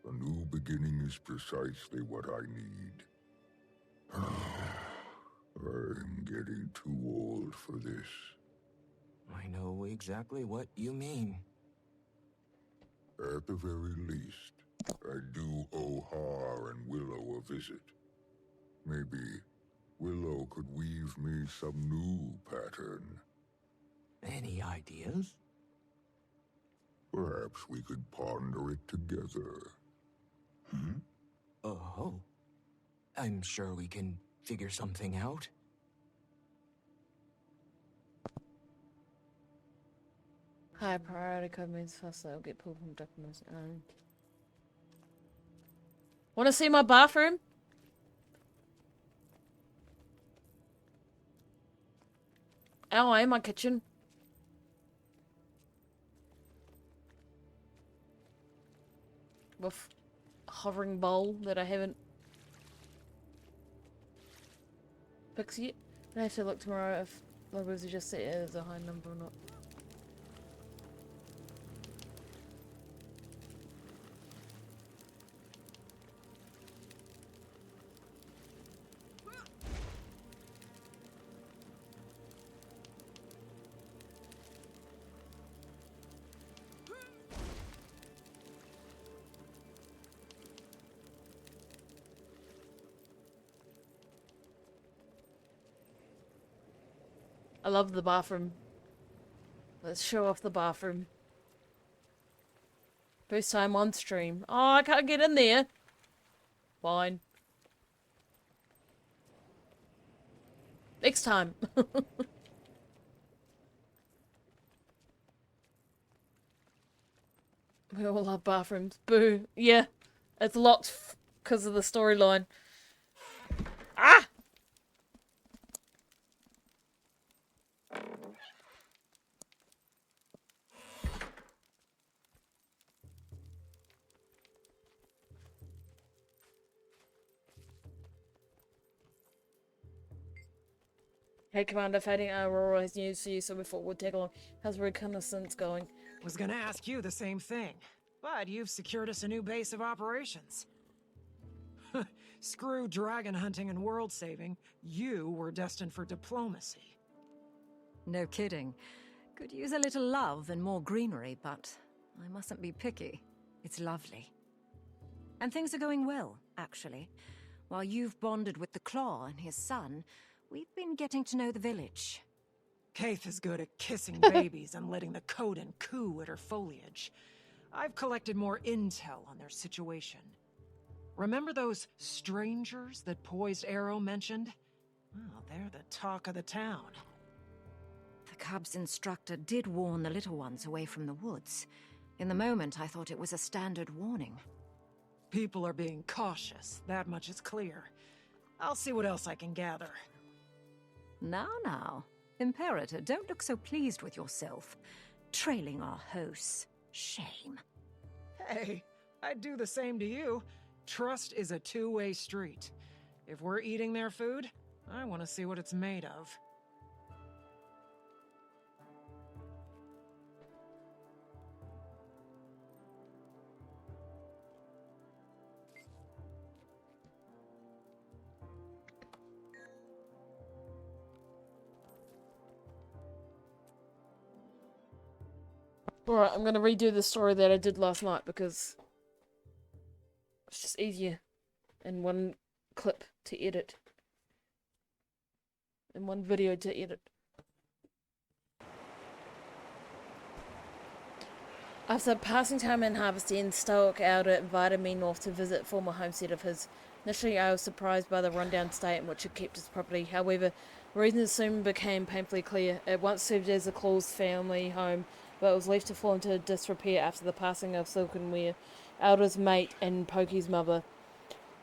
a new beginning is precisely what I need. I'm getting too old for this. I know exactly what you mean. At the very least, I do owe Har and Willow a visit. Maybe Willow could weave me some new pattern. Any ideas? Perhaps we could ponder it together. Oh. I'm sure we can figure something out. High priority code means fast I'll get pulled from documents. Wanna see my bathroom? Oh, I am my kitchen. With a hovering bowl that I haven't pics yet. I have to look tomorrow if logos are just set as a high number or not. I love the bathroom. Let's show off the bathroom. First time on stream. Oh, I can't get in there. Fine. Next time. We all love bathrooms. Boo. Yeah. It's locked because of the storyline. Ah! Hey Commander, fading Aurora has news for you, so we thought we'd take along. How's reconnaissance going? Was gonna ask you the same thing, but you've secured us a new base of operations. Screw dragon hunting and world saving. You were destined for diplomacy. No kidding. Could use a little love and more greenery, but I mustn't be picky. It's lovely. And things are going well, actually. While you've bonded with the Claw and his son, we've been getting to know the village. Kaith is good at kissing babies and letting the Coden coo at her foliage. I've collected more intel on their situation. Remember those strangers that Poised Arrow mentioned? Well, they're the talk of the town. The cub's instructor did warn the little ones away from the woods. In the moment, I thought it was a standard warning. People are being cautious, that much is clear. I'll see what else I can gather. Now. Imperator, don't look so pleased with yourself. Trailing our hosts. Shame. Hey, I'd do the same to you. Trust is a two-way street. If we're eating their food, I want to see what it's made of. Alright, I'm gonna redo the story that I did last night because it's just easier in one clip to edit. In one video to edit. After passing time in Harvest End, Stoic Elder invited me north to visit former homestead of his. Initially, I was surprised by the rundown state in which it kept his property. However, the reasons soon became painfully clear. It once served as a Claw's family home, but it was left to fall into disrepair after the passing of Silken Weir, Elder's mate and Pokey's mother.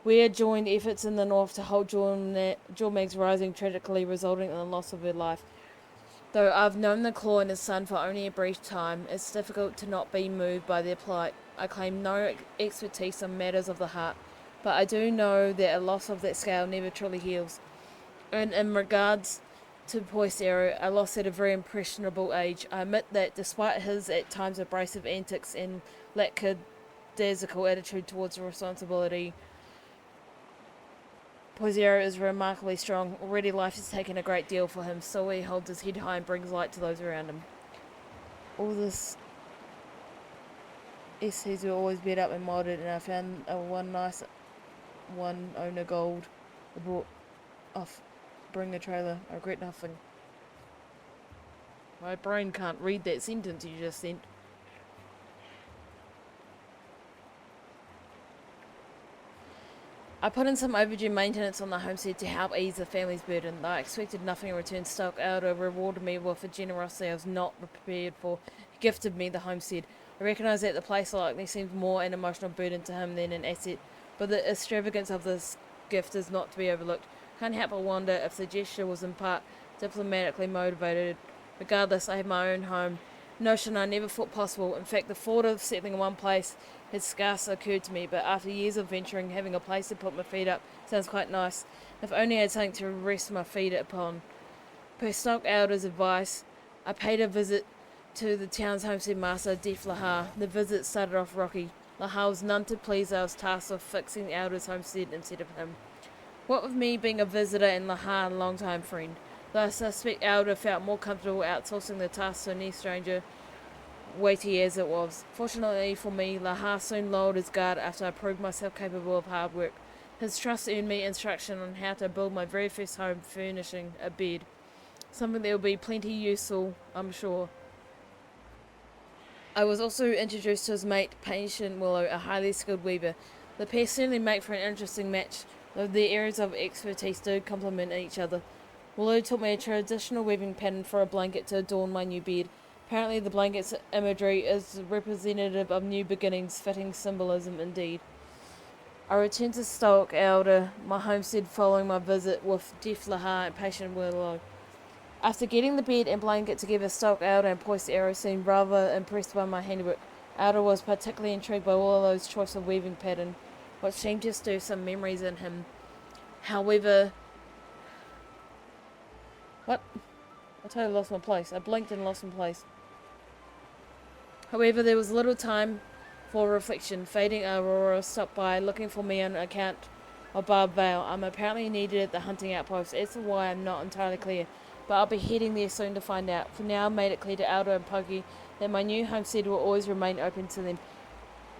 Weir joined efforts in the north to halt Jormag's rising, tragically resulting in the loss of her life. Though I've known the Claw and his son for only a brief time, it's difficult to not be moved by their plight. I claim no expertise on matters of the heart, but I do know that a loss of that scale never truly heals. And in regards to Poised Arrow, I lost at a very impressionable age. I admit that despite his at times abrasive antics and lackadaisical attitude towards responsibility, Poised Arrow is remarkably strong. Already life has taken a great deal for him, so he holds his head high and brings light to those around him. All this SCs were always beat up and modded, and I found one nice one owner gold. I brought off bring a trailer. I regret nothing. My brain can't read that sentence you just sent. I put in some overdue maintenance on the homestead to help ease the family's burden. Though I expected nothing in return, Stoic Elder rewarded me with a generosity I was not prepared for. He gifted me the homestead. I recognise that the place likely seems more an emotional burden to him than an asset, but the extravagance of this gift is not to be overlooked. Can't help but wonder if the gesture was in part diplomatically motivated. Regardless, I have my own home. Notion I never thought possible. In fact, the thought of settling in one place had scarce occurred to me, but after years of venturing, having a place to put my feet up sounds quite nice. If only I had something to rest my feet upon. Per Stock Elder's advice, I paid a visit to the town's homestead master, Deaf Lahar. The visit started off rocky. Lahar was none too pleased I was tasked with fixing the Elder's homestead instead of him. What with me being a visitor and Lahar a long-time friend, though I suspect Elder felt more comfortable outsourcing the task to any stranger, weighty as it was. Fortunately for me, Lahar soon lowered his guard after I proved myself capable of hard work. His trust earned me instruction on how to build my very first home, furnishing a bed. Something that will be plenty useful, I'm sure. I was also introduced to his mate, Patient Willow, a highly skilled weaver. The pair certainly make for an interesting match, though their areas of expertise do complement each other. Willow taught me a traditional weaving pattern for a blanket to adorn my new bed. Apparently the blanket's imagery is representative of new beginnings, fitting symbolism indeed. I returned to Stoke Elder, my homestead, following my visit with Deaf Lahar and Patient Willow. After getting the bed and blanket together, Stoke Elder and Poised Arrow seemed rather impressed by my handiwork. Elder was particularly intrigued by Willow's choice of weaving pattern, which seemed to stir some memories in him. However... What? I totally lost my place. I blinked and lost my place. However, there was little time for reflection. Fading Aurora stopped by, looking for me on account of Barb Vale. I'm apparently needed at the hunting outpost. As to why, I'm not entirely clear, but I'll be heading there soon to find out. For now, I've made it clear to Elder and Puggy that my new homestead will always remain open to them.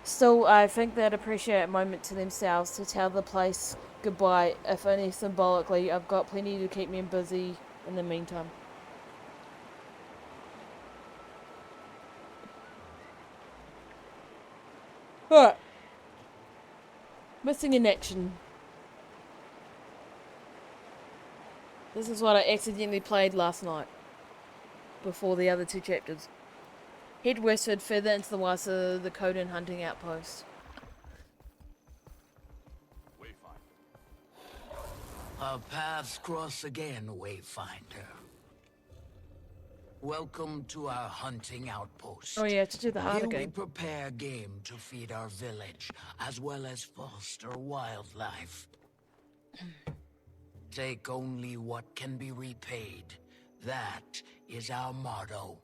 Still, I think they'd appreciate a moment to themselves to tell the place goodbye, if only symbolically. I've got plenty to keep me busy in the meantime. Alright. Missing in action. This is what I accidentally played last night. Before the other two chapters. Head westward further into the wilds of the Coden hunting outpost. Our paths cross again, Wayfinder. Welcome to our hunting outpost. Oh yeah, to do the harder Here we game. prepare game to feed our village, as well as foster wildlife. Take only what can be repaid. That is our motto.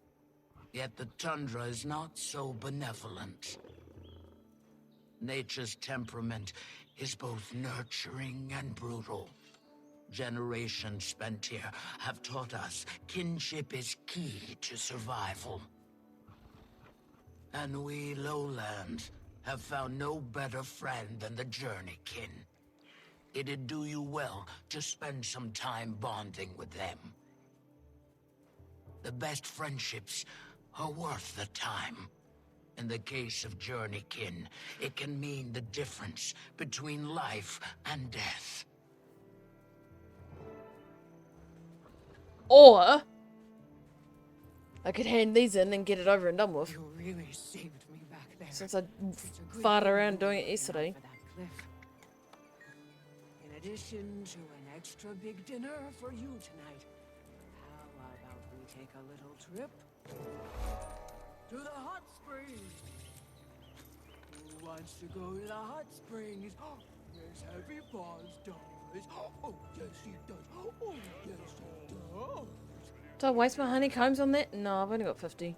Yet the tundra is not so benevolent. Nature's temperament is both nurturing and brutal. Generations spent here have taught us kinship is key to survival. And we lowlands have found no better friend than the journeykin. It'd do you well to spend some time bonding with them. The best friendships are worth the time. In the case of journeykin, it can mean the difference between life and death. Or I could hand these in and get it over and done with. You really saved me back there. Since I farted around doing it yesterday. In addition to an extra big dinner for you tonight, how about we take a little trip to the hot springs? Who wants to go to the hot springs? Yes, Heavy Paws does. Oh, yes, he does. Oh, yes, he does. Did I waste my honeycombs on that? No, I've only got 50.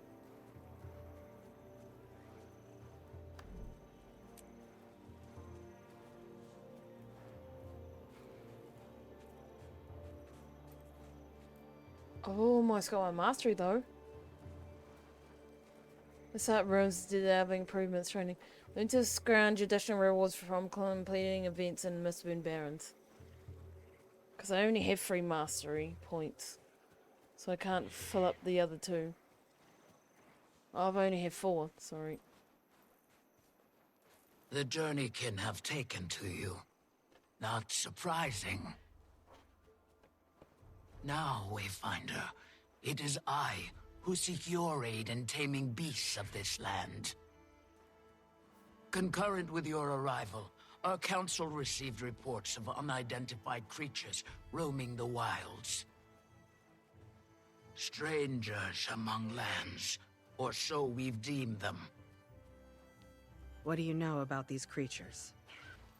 I've almost got my mastery though. The site rooms did have improvements training. Learn to scrounge additional rewards from completing events in Mistburn Barrens. Because I only have 3 mastery points. So I can't fill up the other 2. I've only have 4, sorry. The journeykin have taken to you. Not surprising. Now, Wayfinder, it is I who seek your aid in taming beasts of this land. Concurrent with your arrival, our council received reports of unidentified creatures roaming the wilds. Strangers among lands, or so we've deemed them. What do you know about these creatures?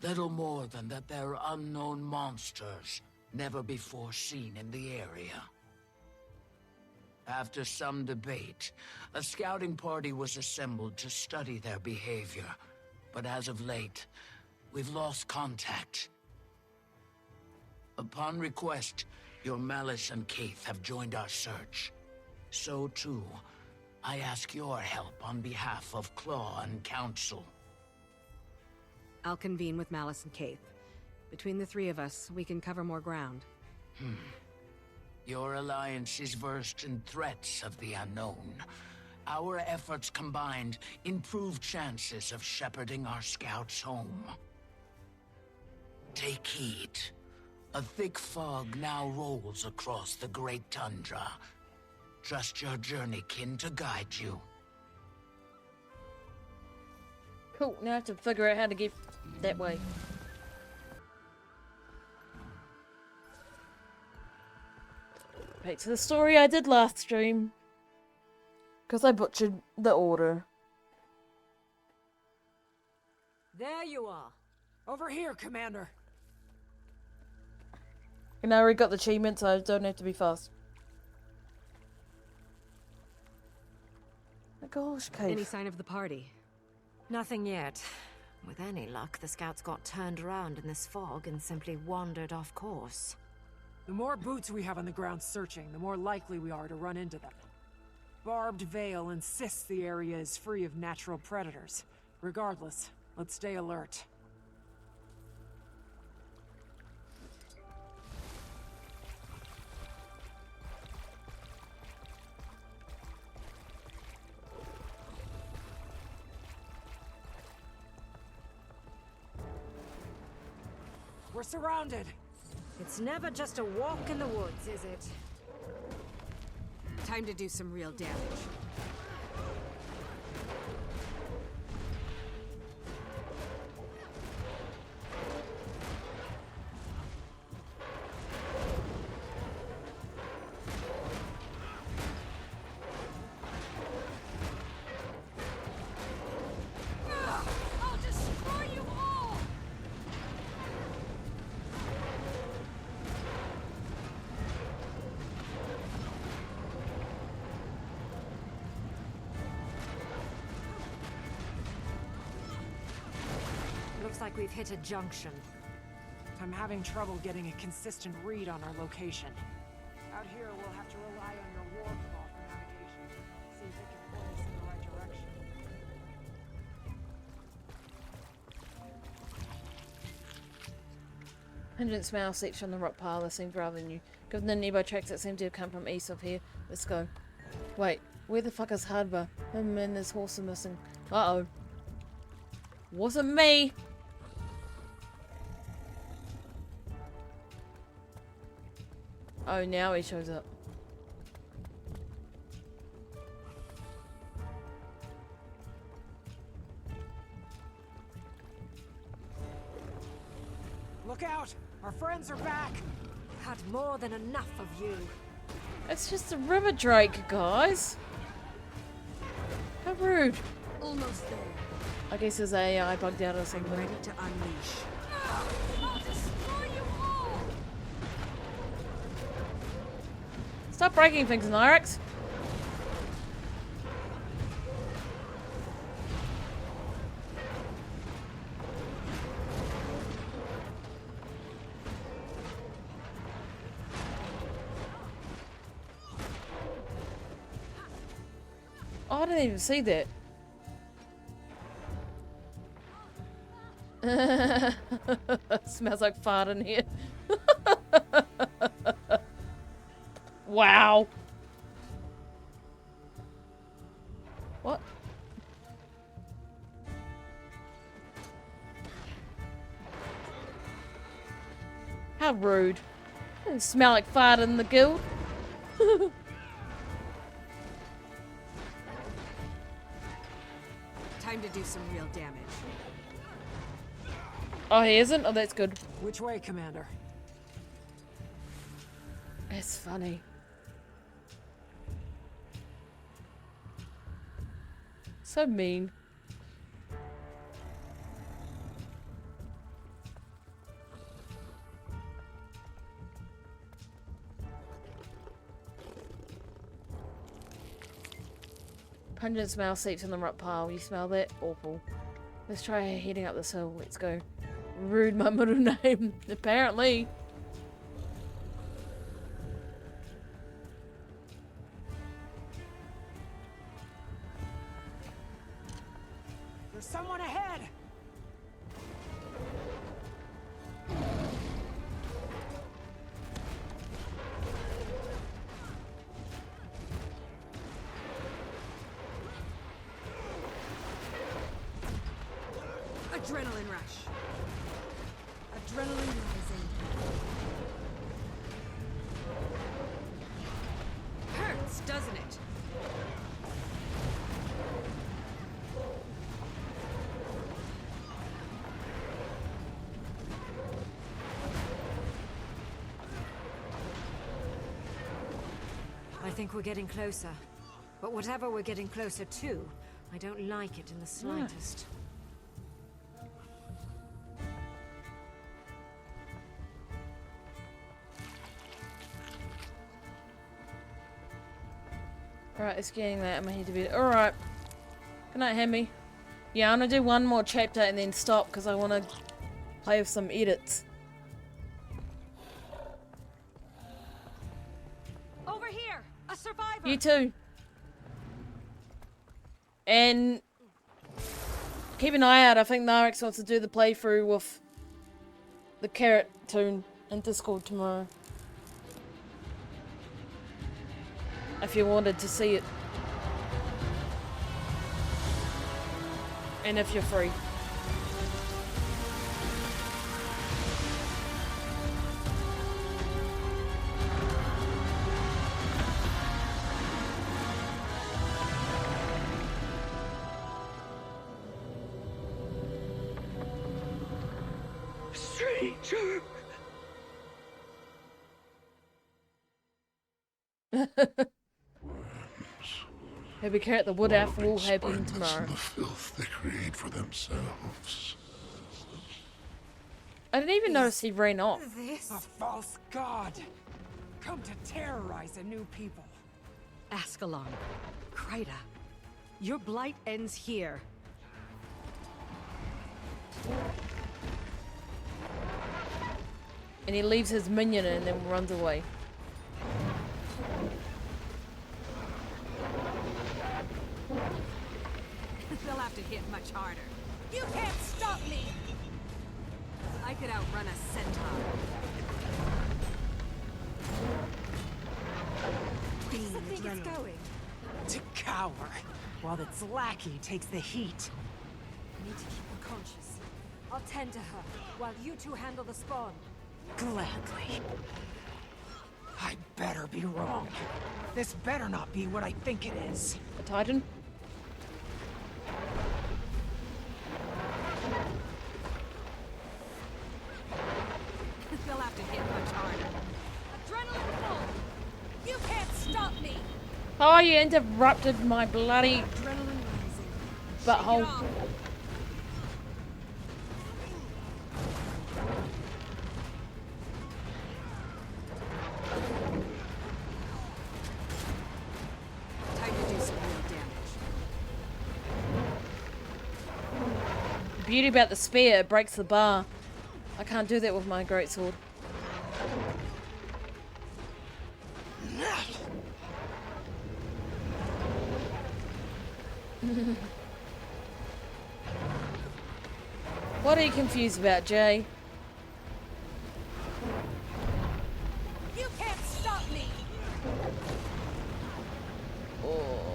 Little more than that they're unknown monsters, never before seen in the area. After some debate, a scouting party was assembled to study their behavior. But as of late, we've lost contact. Upon request, your Malice and Keith have joined our search. So too, I ask your help on behalf of Claw and Council. I'll convene with Malice and Keith. Between the three of us, we can cover more ground. Your alliance is versed in threats of the unknown. Our efforts combined improve chances of shepherding our scouts home. Take heed. A thick fog now rolls across the great tundra. Trust your journeykin to guide you. Cool, now I have to figure out how to get that way. Back to the story I did last stream. Because I butchered the order. There you are. Over here, Commander. And I already got the achievement, so I don't have to be fast. Oh gosh, Kate. Any sign of the party? Nothing yet. With any luck, the scouts got turned around in this fog and simply wandered off course. The more boots we have on the ground searching, the more likely we are to run into them. Barbed Veil insists the area is free of natural predators. Regardless, let's stay alert. We're surrounded! It's never just a walk in the woods, is it? Time to do some real damage. I'll destroy you all! Looks like we've hit a junction. I'm having trouble getting a consistent read on our location. Out here, we'll have to rely on your war claw for navigation. See if it can point us in the right direction. Pungent smell section on the rock pile that seems rather new. Given the nearby tracks that seem to have come from east of here. Let's go. Wait, where the fuck is Hardbar? Him and his horse are missing. Uh-oh. Wasn't me! Oh, now he shows up. Look out! Our friends are back! Had more than enough of you. It's just a river drake, guys. How rude. Almost there. I guess his AI bugged out or I'm something. ready to unleash. I'll destroy you all! Stop breaking things, Nyrex. Oh, I didn't even see that. Smells like fart in here. Wow. What? How rude. Doesn't smell like fart in the guild. Time to do some real damage. Oh, he isn't? Oh, that's good. Which way, Commander? That's funny. So mean. Pungent smell seeps from the rot pile. You smell that? Awful. Let's try heading up this hill. Let's go. Rude, my middle name. Apparently. There's someone ahead! Adrenaline rush. Adrenaline rising. Hurts, doesn't it? I think we're getting closer. But whatever we're getting closer to, I don't like it in the slightest. Alright, it's getting that. I'm gonna head to bed. Alright. Good night, Hammy. Yeah, I'm gonna do one more chapter and then stop because I want to play with some edits. Over here! A survivor! You too. And keep an eye out. I think Narex wants to do the playthrough with the carrot tune in Discord tomorrow. If you wanted to see it. And if you're free. Stranger. Maybe carrot the wood elf will happen tomorrow. The filth they create for themselves. I didn't even notice he ran off. This? A false god. Come to terrorize a new people. Ascalon. Kryta. Your blight ends here. And he leaves his minion and then runs away. They'll have to hit much harder. You can't stop me! I could outrun a centaur. Where does it think it's going? To cower, while its lackey takes the heat. I need to keep her conscious. I'll tend to her, while you two handle the spawn. Gladly. I better be wrong. This better not be what I think it is. A Titan? They'll have to hit much harder. Adrenaline full! You can't stop me! Oh, you interrupted my bloody Adrenaline rising. butthole. Time to do some real damage. The beauty about the spear, it breaks the bar. I can't do that with my greatsword. What are you confused about, Jay? You can't stop me! Oh.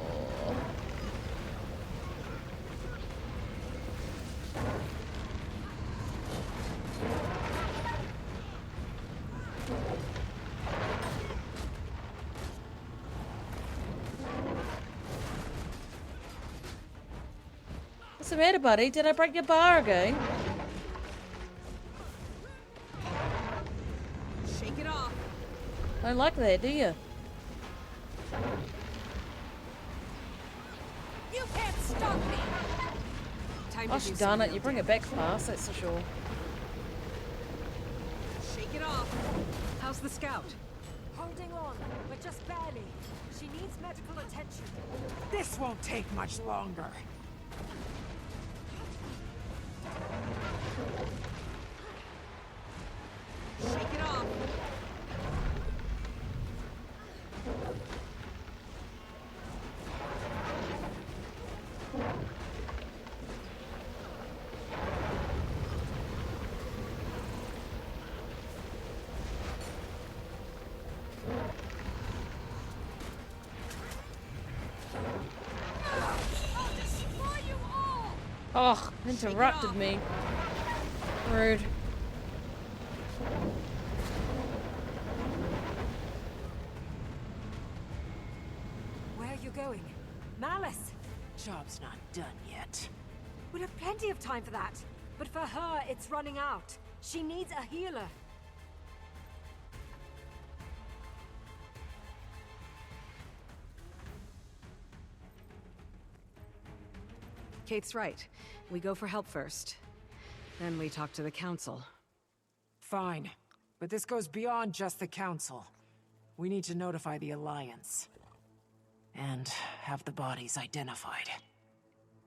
What's the matter, buddy? Did I break your bar again? Shake it off. Don't like that, do you? You can't stop me! Time to Gosh do darn some it, real you bring it back fast, that's for sure. Shake it off. How's the scout? Holding on, but just barely. She needs medical attention. This won't take much longer. Shake it off. Oh, interrupted me. Rude. Where are you going? Malice! Job's not done yet. We'll have plenty of time for that. But for her, it's running out. She needs a healer. Kate's right. We go for help first. Then we talk to the council. Fine. But this goes beyond just the council. We need to notify the Alliance. And have the bodies identified.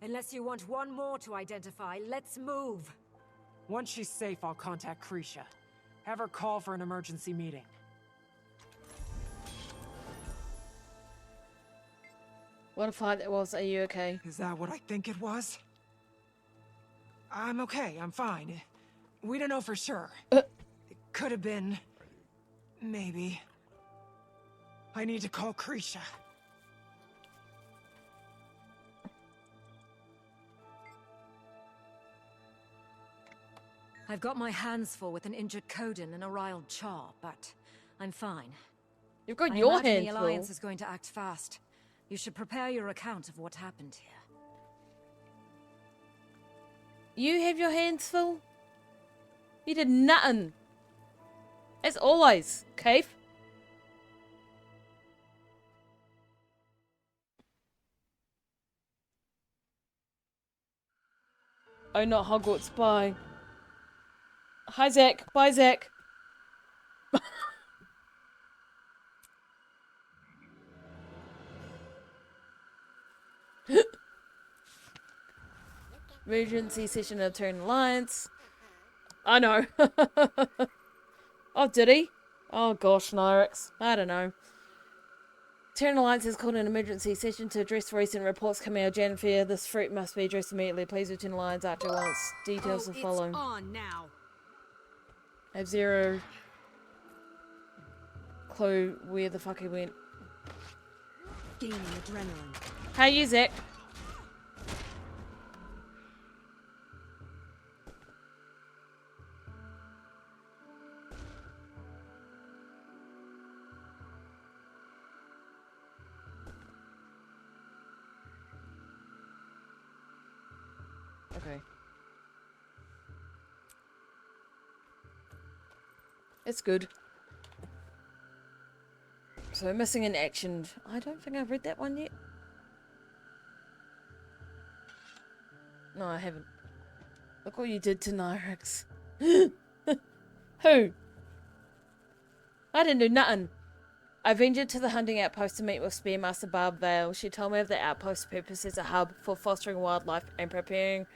Unless you want one more to identify, let's move. Once she's safe, I'll contact Krisha. Have her call for an emergency meeting. What a fight that was. Are you okay? Is that what I think it was? I'm okay, I'm fine. We don't know for sure. It could have been... maybe. I need to call Krisha. I've got my hands full with an injured Coden and a riled Char, but I'm fine. You've got I your imagine hands the full. Alliance is going to act fast. You should prepare your account of what happened here. You have your hands full? You did nothing. As always, Cave. Oh, not Hogwarts. Bye. Hi, Zach. Bye, Zach. Emergency session of Turn Alliance. I know. Oh, did he? Oh, gosh, Nyrix. I don't know. Turn Alliance has called an emergency session to address recent reports coming out of Janthir. This threat must be addressed immediately. Please return Alliance after once. Details to follow. It's on now. I have zero clue where the fuck he went. Gaining adrenaline. How you, Zach? Okay. It's good. So, missing in action. I don't think I've read that one yet. No, I haven't. Look what you did to Nyrix. Who? I didn't do nothing. I ventured to the hunting outpost to meet with Spearmaster Barb Vale. She told me of the outpost's purpose as a hub for fostering wildlife and preparing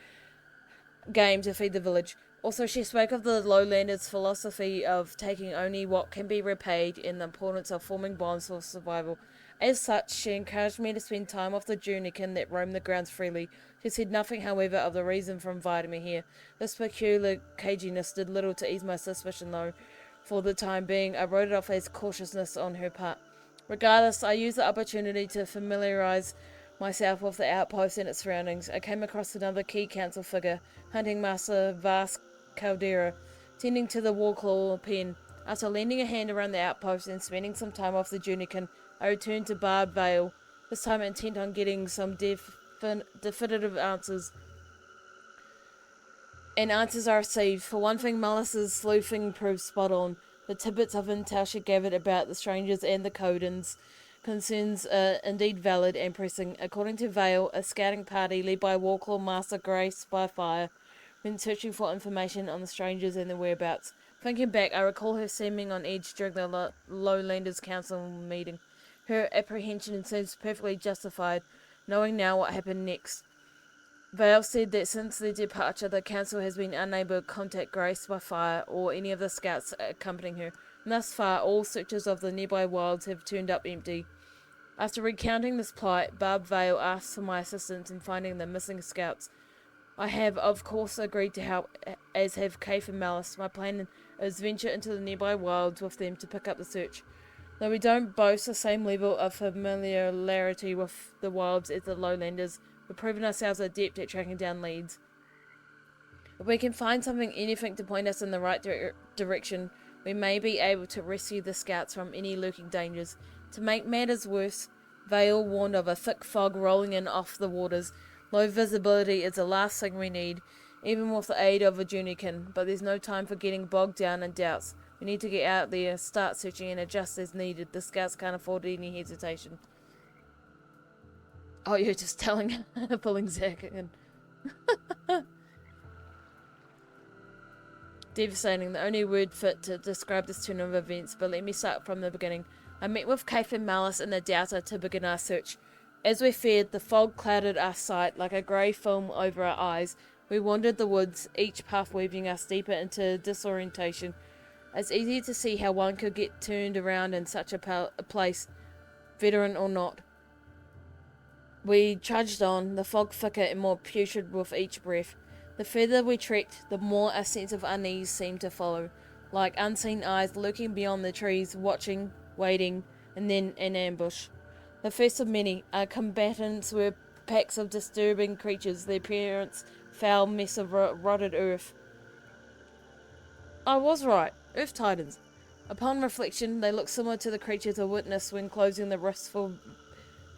game to feed the village. Also, she spoke of the lowlanders' philosophy of taking only what can be repaid and the importance of forming bonds for survival. As such, she encouraged me to spend time off the Junican that roamed the grounds freely. She said nothing, however, of the reason for inviting me here. This peculiar caginess did little to ease my suspicion, though. For the time being, I wrote it off as cautiousness on her part. Regardless, I used the opportunity to familiarize myself with the outpost and its surroundings. I came across another key council figure, Hunting Master Vas Caldera, tending to the Warclaw pen. After lending a hand around the outpost and spending some time off the Junican, I returned to Bard Vale, this time intent on getting some definitive answers. And answers I received. For one thing, Malice's sleuthing proved spot on. The tidbits of intel she gathered about the strangers and the Codens concerns are indeed valid and pressing. According to Vale, a scouting party led by Warclaw Master Grace by Fire went searching for information on the strangers and their whereabouts. Thinking back, I recall her seeming on edge during the Lowlanders Council meeting. Her apprehension seems perfectly justified, knowing now what happened next. Vale said that since their departure, the council has been unable to contact Grace by fire or any of the scouts accompanying her. And thus far, all searches of the nearby wilds have turned up empty. After recounting this plight, Barb Vale asked for my assistance in finding the missing scouts. I have, of course, agreed to help, as have Kaif and Malice. My plan is venture into the nearby wilds with them to pick up the search. Though we don't boast the same level of familiarity with the wilds as the Lowlanders, we've proven ourselves adept at tracking down leads. If we can find anything to point us in the right direction, we may be able to rescue the scouts from any lurking dangers. To make matters worse, Vale warned of a thick fog rolling in off the waters. Low visibility is the last thing we need, even with the aid of a Junikin, but there's no time for getting bogged down in doubts. We need to get out there, start searching, and adjust as needed. The scouts can't afford any hesitation. Oh, you're just pulling Zack in. Devastating, the only word fit to describe this turn of events, but let me start from the beginning. I met with Kaif and Malice in the Delta to begin our search. As we feared, the fog clouded our sight like a grey film over our eyes. We wandered the woods, each path weaving us deeper into disorientation. It's easy to see how one could get turned around in such a place, veteran or not. We trudged on, the fog thicker and more putrid with each breath. The further we trekked, the more a sense of unease seemed to follow, like unseen eyes lurking beyond the trees, watching, waiting, and then an ambush. The first of many, our combatants were packs of disturbing creatures, their appearance foul mess of rotted earth. I was right, Earth Titans. Upon reflection, they looked similar to the creatures I witnessed when closing the restful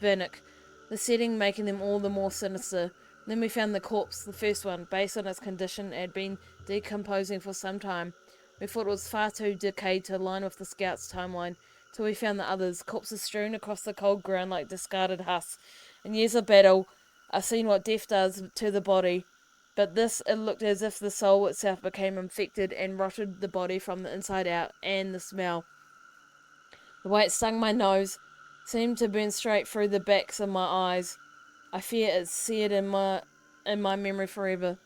Vanik, the setting making them all the more sinister. Then we found the corpse, the first one. Based on its condition, it had been decomposing for some time. We thought it was far too decayed to align with the scouts' timeline, till we found the others, corpses strewn across the cold ground like discarded husks. In years of battle, I've seen what death does to the body, but this, it looked as if the soul itself became infected and rotted the body from the inside out, and the smell. The way it stung my nose seemed to burn straight through the backs of my eyes. I fear it's seared in my memory forever.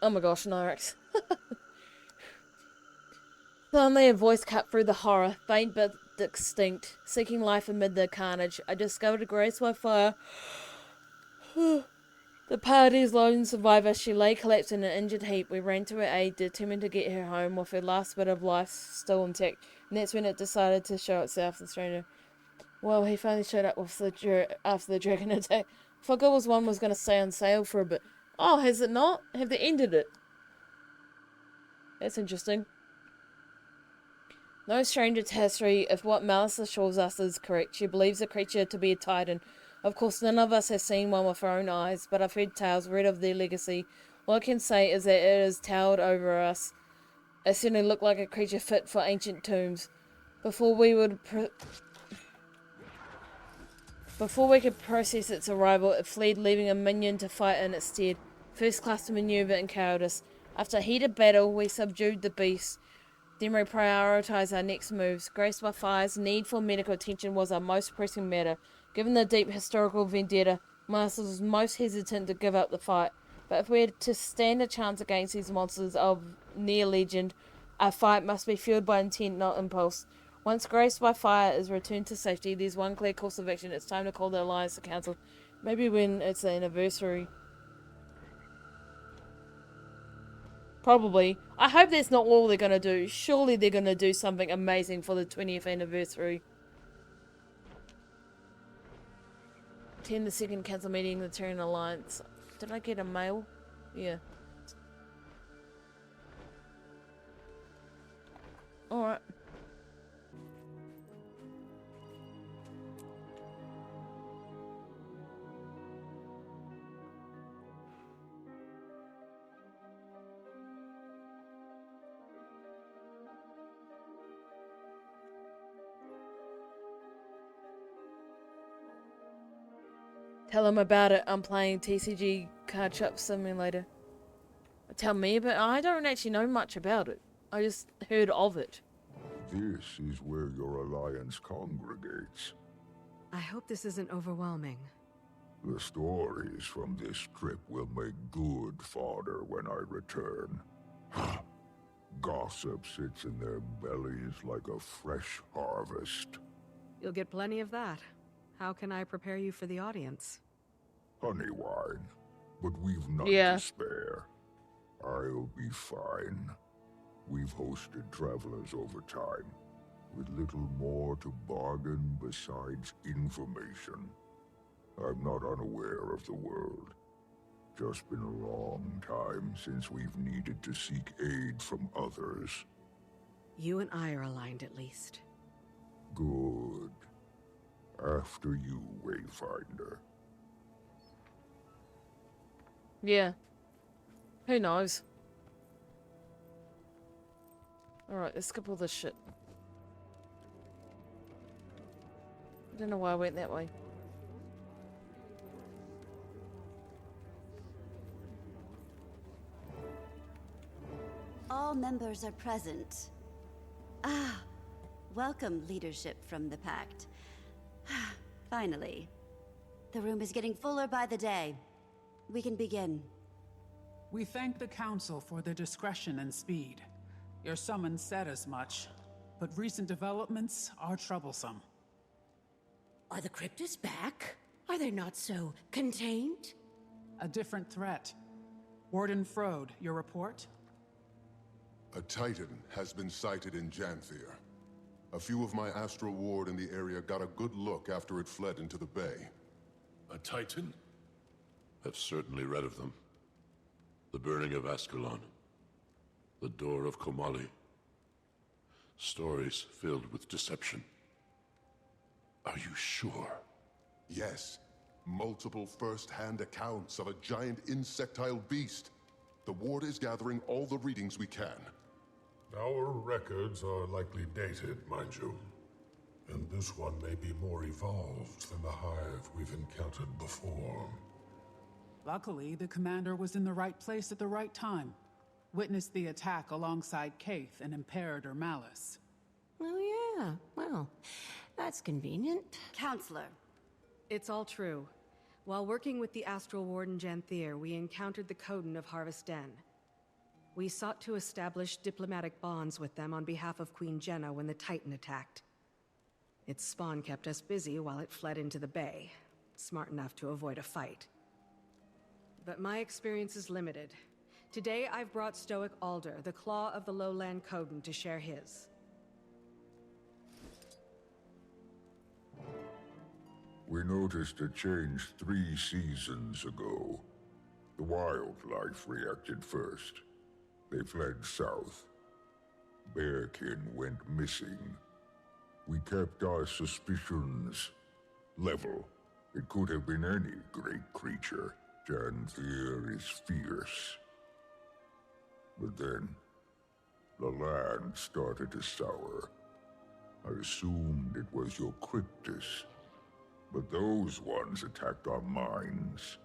Oh my gosh, Nyrex. Suddenly a voice cut through the horror, faint but distinct, seeking life amid the carnage. I discovered Grace by fire. The party's lone survivor, she lay collapsed in an injured heap. We ran to her aid, determined to get her home with her last bit of life still intact. And that's when it decided to show itself, the stranger. Well, he finally showed up with after the dragon attack. I forgot was one was going to stay on sale for a bit. Oh, has it not? Have they ended it? That's interesting. No stranger to history, if what Malice assures us is correct. She believes the creature to be a titan. Of course, none of us has seen one with our own eyes, but I've heard tales read of their legacy. All I can say is that it has towered over us. It certainly looked like a creature fit for ancient tombs. Before we could process its arrival, it fled, leaving a minion to fight in its stead. First class maneuver and cowardice. After a heated battle, we subdued the beast. Then we prioritised our next moves. Grace by Fire's need for medical attention was our most pressing matter. Given the deep historical vendetta, Malice was most hesitant to give up the fight. But if we are to stand a chance against these monsters of near legend, our fight must be fueled by intent, not impulse. Once Grace by Fire is returned to safety, there's one clear course of action. It's time to call the Alliance to council. Maybe when it's the anniversary. Probably. I hope that's not all they're going to do. Surely they're going to do something amazing for the 20th anniversary. Attend the second council meeting, the Terran Alliance. Did I get a mail? Yeah. Alright. Tell him about it. I'm playing TCG Card Shop Simulator. tell me, but I don't actually know much about it. I just heard of it. This is where your alliance congregates. I hope this isn't overwhelming. The stories from this trip will make good fodder when I return. Gossip sits in their bellies like a fresh harvest. You'll get plenty of that. How can I prepare you for the audience? Honey wine, but we've none to spare. I'll be fine. We've hosted travelers over time, with little more to bargain besides information. I'm not unaware of the world. Just been a long time since we've needed to seek aid from others. You and I are aligned at least. Good. After you, Wayfinder. Yeah. Who knows? Alright, let's skip all this shit. I don't know why I went that way. All members are present. Ah, welcome leadership from the Pact. Finally. The room is getting fuller by the day. We can begin. We thank the Council for their discretion and speed. Your summons said as much, but recent developments are troublesome. Are the cryptids back? Are they not so contained? A different threat. Warden Frode, your report? A Titan has been sighted in Janthir. A few of my Astral Ward in the area got a good look after it fled into the bay. A Titan? I've certainly read of them. The burning of Ascalon. The door of Komali. Stories filled with deception. Are you sure? Yes. Multiple first-hand accounts of a giant insectile beast. The Ward is gathering all the readings we can. Our records are likely dated, mind you. And this one may be more evolved than the hive we've encountered before. Luckily, the commander was in the right place at the right time. Witnessed the attack alongside Kaith and Imperator Malice. Oh yeah, well, that's convenient. Counselor. It's all true. While working with the Astral Warden Janthir, we encountered the Coden of Harvest Den. We sought to establish diplomatic bonds with them on behalf of Queen Jenna when the Titan attacked. Its spawn kept us busy while it fled into the bay, smart enough to avoid a fight. But my experience is limited. Today I've brought Stoic Alder, the Claw of the Lowland Coden, to share his. We noticed a change 3 seasons ago. The wildlife reacted first. They fled south. Bearkin went missing. We kept our suspicions level. It could have been any great creature. Janthir is fierce. But then, the land started to sour. I assumed it was your cryptis. But those ones attacked our mines,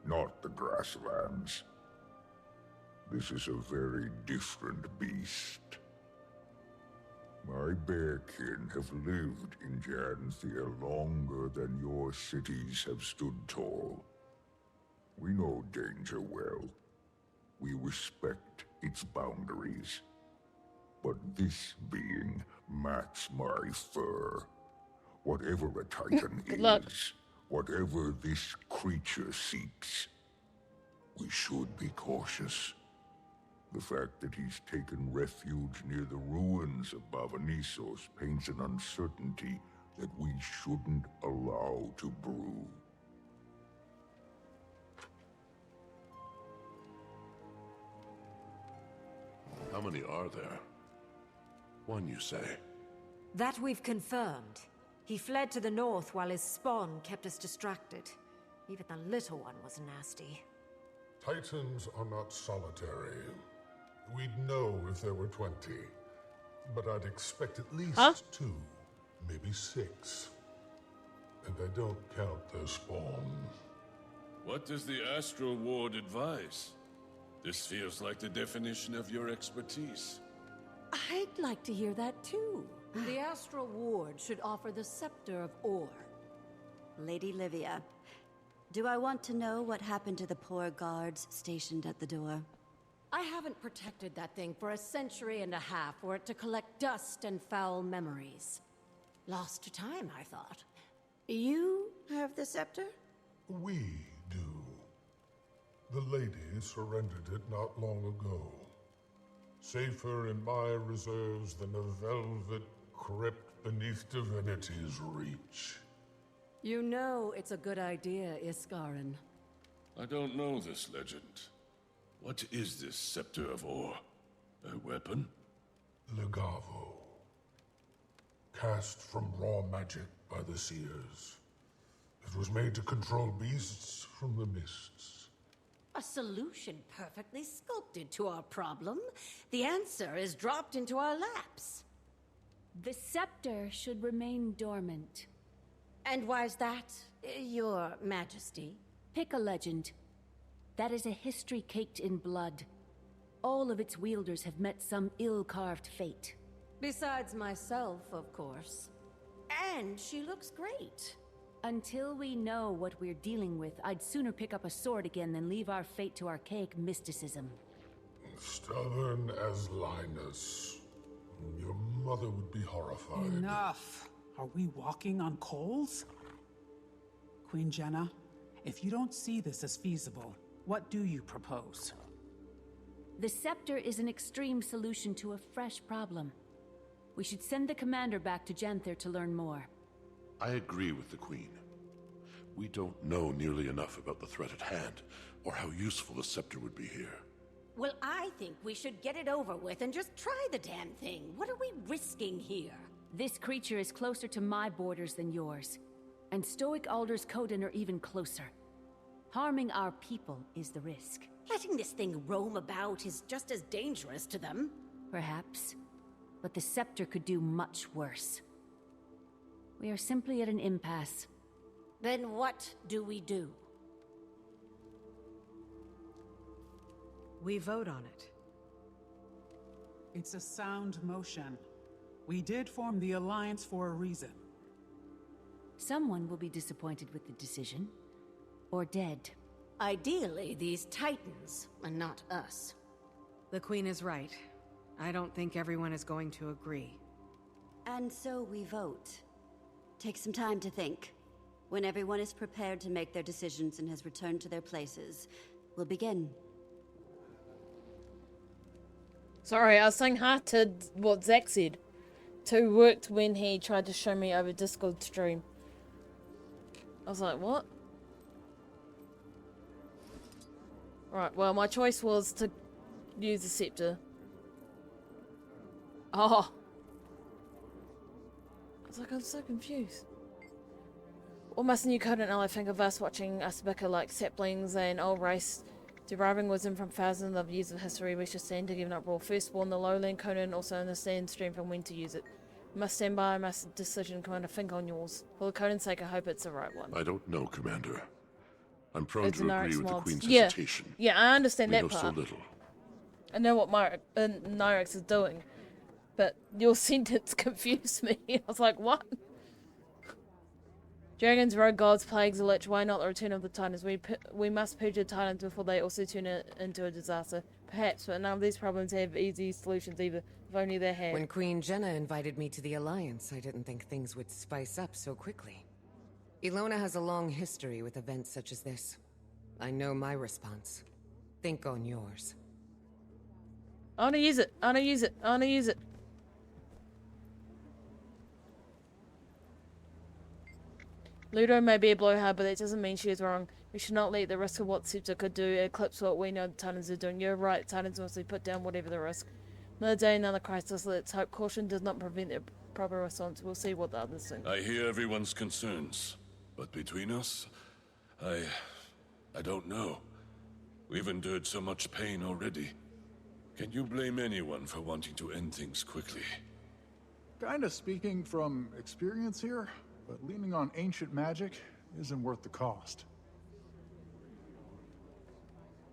not the grasslands. This is a very different beast. My bearkin have lived in Janthir longer than your cities have stood tall. We know danger well. We respect its boundaries. But this being mats my fur. Whatever a Titan is, whatever this creature seeks, we should be cautious. The fact that he's taken refuge near the ruins of Bavanisos paints an uncertainty that we shouldn't allow to brew. How many are there? One, you say? That we've confirmed. He fled to the north while his spawn kept us distracted. Even the little one was nasty. Titans are not solitary. We'd know if there were 20. But I'd expect at least 2, maybe 6. And I don't count their spawn. What does the Astral Ward advise? This feels like the definition of your expertise. I'd like to hear that too. The Astral Ward should offer the Scepter of Ore. Lady Livia, do I want to know what happened to the poor guards stationed at the door? I haven't protected that thing for a century and a half for it to collect dust and foul memories. Lost to time, I thought. You have the scepter? We do. The lady surrendered it not long ago. Safer in my reserves than a velvet crypt beneath divinity's reach. You know it's a good idea, Iskarin. I don't know this legend. What is this Scepter of Ore? A weapon? Legavo. Cast from raw magic by the seers. It was made to control beasts from the mists. A solution perfectly sculpted to our problem. The answer is dropped into our laps. The scepter should remain dormant. And why's that, Your Majesty? Pick a legend. That is a history caked in blood. All of its wielders have met some ill-carved fate. Besides myself, of course. And she looks great. Until we know what we're dealing with, I'd sooner pick up a sword again than leave our fate to archaic mysticism. Stubborn as Linus. Your mother would be horrified. Enough! Are we walking on coals? Queen Jenna, if you don't see this as feasible, what do you propose? The scepter is an extreme solution to a fresh problem. We should send the commander back to Janthir to learn more. I agree with the Queen. We don't know nearly enough about the threat at hand, or how useful the scepter would be here. Well, I think we should get it over with and just try the damn thing. What are we risking here? This creature is closer to my borders than yours. And Stoic Alder's Coden are even closer. Harming our people is the risk. Letting this thing roam about is just as dangerous to them. Perhaps. But the scepter could do much worse. We are simply at an impasse. Then what do we do? We vote on it. It's a sound motion. We did form the Alliance for a reason. Someone will be disappointed with the decision. Or dead. Ideally, these Titans, and not us. The Queen is right. I don't think everyone is going to agree. And so we vote. Take some time to think. When everyone is prepared to make their decisions and has returned to their places, we'll begin. Sorry, I was saying hi to what Zach said. Two worked when he tried to show me over Discord stream. I was like, what? Right, well, my choice was to use the scepter. Oh. I was like, I'm so confused. Almost new code and I think of us watching us bicker like saplings and old race, deriving wisdom from thousands of years of history. We should stand to give up rule. Firstborn, the lowland Conan also understands strength and when to use it. Must stand by, must decision, Commander, think on yours. For the Conan's sake, I hope it's the right one. I don't know, Commander. I'm prone It's to Nyrix agree with the mobs. Queen's Yeah. hesitation. Yeah, I understand We that know part. so little. I know what Nyrix is doing, but your sentence confused me. I was like, what? Dragons, rogue gods, plagues, a lich. Why not the return of the Titans? We must purge the Titans before they also turn it into a disaster. Perhaps, but none of these problems have easy solutions either. If only they had. When Queen Jenna invited me to the Alliance, I didn't think things would spice up so quickly. Ilona has a long history with events such as this. I know my response. Think on yours. I wanna use it. I wanna use it. I wanna use it. Ludo may be a blowhard, but that doesn't mean she is wrong. We should not let the risk of what Scepter could do eclipse what we know the Titans are doing. You're right, Titans must be put down whatever the risk. Another day, another crisis. Let's hope caution does not prevent a proper response. We'll see what the others think. I hear everyone's concerns, but between us, I don't know. We've endured so much pain already. Can you blame anyone for wanting to end things quickly? Kinda speaking from experience here, but leaning on ancient magic isn't worth the cost.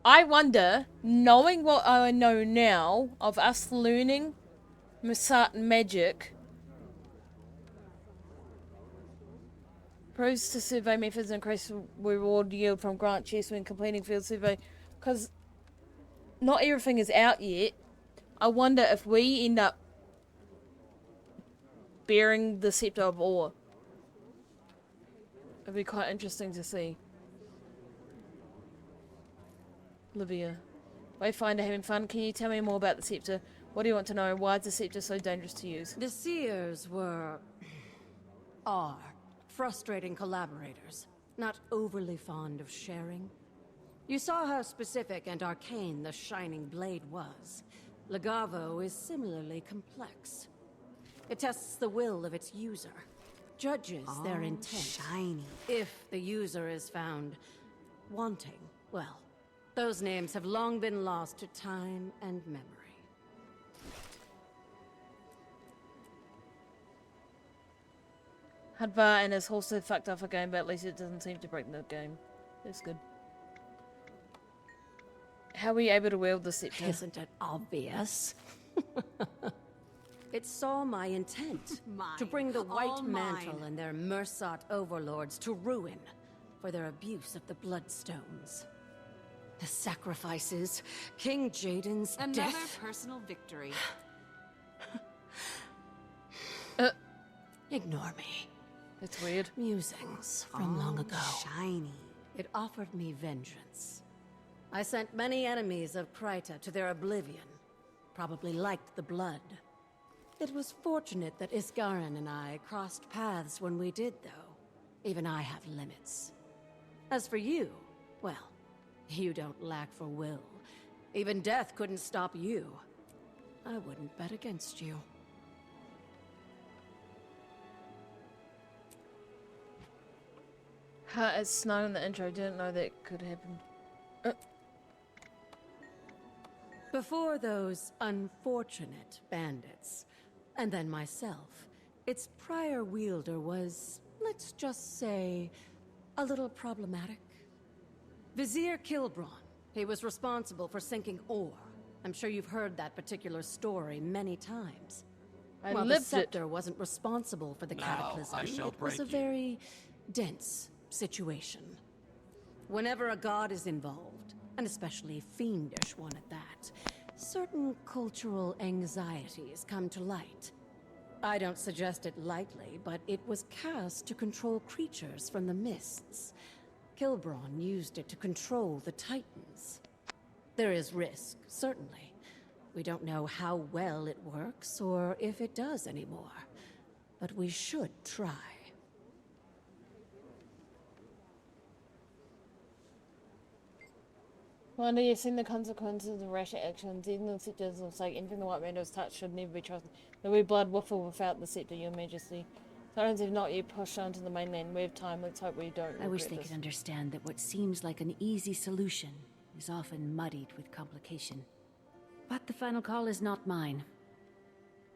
I wonder, knowing what I know now of us learning Musat magic, pros to survey methods increase reward yield from grant chests when completing field survey, because not everything is out yet. I wonder if we end up bearing the Scepter of Awe. It'd be quite interesting to see. Livia. Wayfinder having fun. Can you tell me more about the Scepter? What do you want to know? Why is the Scepter so dangerous to use? The Seers are frustrating collaborators, not overly fond of sharing. You saw how specific and arcane the Shining Blade was. Legavo is similarly complex. It tests the will of its user, judges their intent. Shiny. If the user is found wanting, well, those names have long been lost to time and memory. Hadvar and his horse are fucked off a game, but at least it doesn't seem to break the game. That's good. How were you able to wield the scepter? Isn't it obvious? It saw my intent to bring the White Mantle and their Mursat overlords to ruin for their abuse of the Bloodstones. The sacrifices, King Jaden's Another death. personal victory. Ignore me. It's weird. Musings from long ago. Shiny. It offered me vengeance. I sent many enemies of Kryta to their oblivion. Probably liked the blood. It was fortunate that Isgarin and I crossed paths when we did, though. Even I have limits. As for you, well, you don't lack for will. Even death couldn't stop you. I wouldn't bet against you. It's snow in the intro. Didn't know that could happen. Before those unfortunate bandits, and then myself, its prior wielder was, let's just say, a little problematic. Vizier Kilbron. He was responsible for sinking ore. I'm sure you've heard that particular story many times. Well, the scepter wasn't responsible for the cataclysm. It was a very dense situation. Whenever a god is involved, and especially a fiendish one at that, certain cultural anxieties come to light. I don't suggest it lightly, but it was cast to control creatures from the mists. Kilbron used it to control the Titans. There is risk, certainly. We don't know how well it works, or if it does anymore. But we should try. Wonder you've seen the consequences of rash actions. Even the scepters will say anything the White Man does touch should never be trusted. There'll be blood waffle without the scepter, Your Majesty. Tyrants have not yet pushed onto the mainland. We have time. Let's hope we don't. I wish they this. could understand that what seems like an easy solution is often muddied with complication. But the final call is not mine.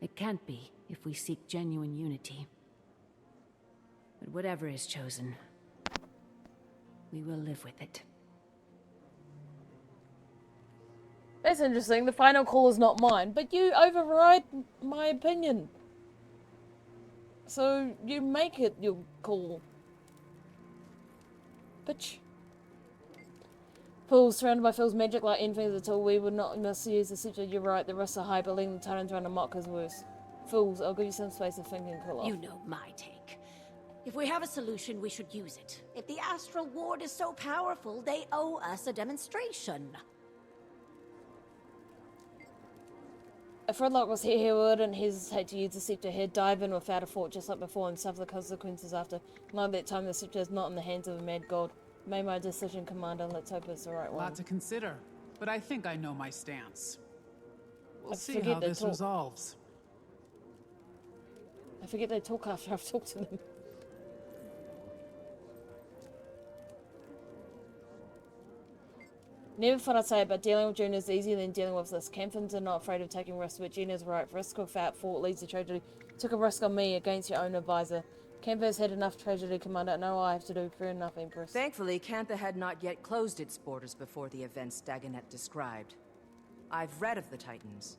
It can't be if we seek genuine unity. But whatever is chosen, we will live with it. That's interesting. The final call is not mine, but you override my opinion. So you make it your call. Bitch. Fools surrounded by Phil's magic like anything at all. We would not misuse the scepter. You're right. The risks are high, but letting the Tyrants run amok is worse. Fools, I'll give you some space to think and cool off. You know my take. If we have a solution, we should use it. If the Astral Ward is so powerful, they owe us a demonstration. If Redlock was here, he wouldn't hesitate to use the scepter. He'd dive in without a thought, just like before, and suffer the consequences after. Like that time, the scepter is not in the hands of a mad god. Made my decision, Commander. Let's hope it's the right one. Lot to consider, but I think I know my stance. We'll I see forget how they this talk. resolves. I forget they talk after I've talked to them. Never thought I'd say it, but dealing with June is easier than dealing with this. Camphans are not afraid of taking risks, but Gina's right. Risk without thought leads to tragedy. Took a risk on me against your own advisor. Canva's had enough tragedy, Commander. I know I have to do. Fair enough, Empress. Thankfully, Cantha had not yet closed its borders before the events Dagonet described. I've read of the Titans,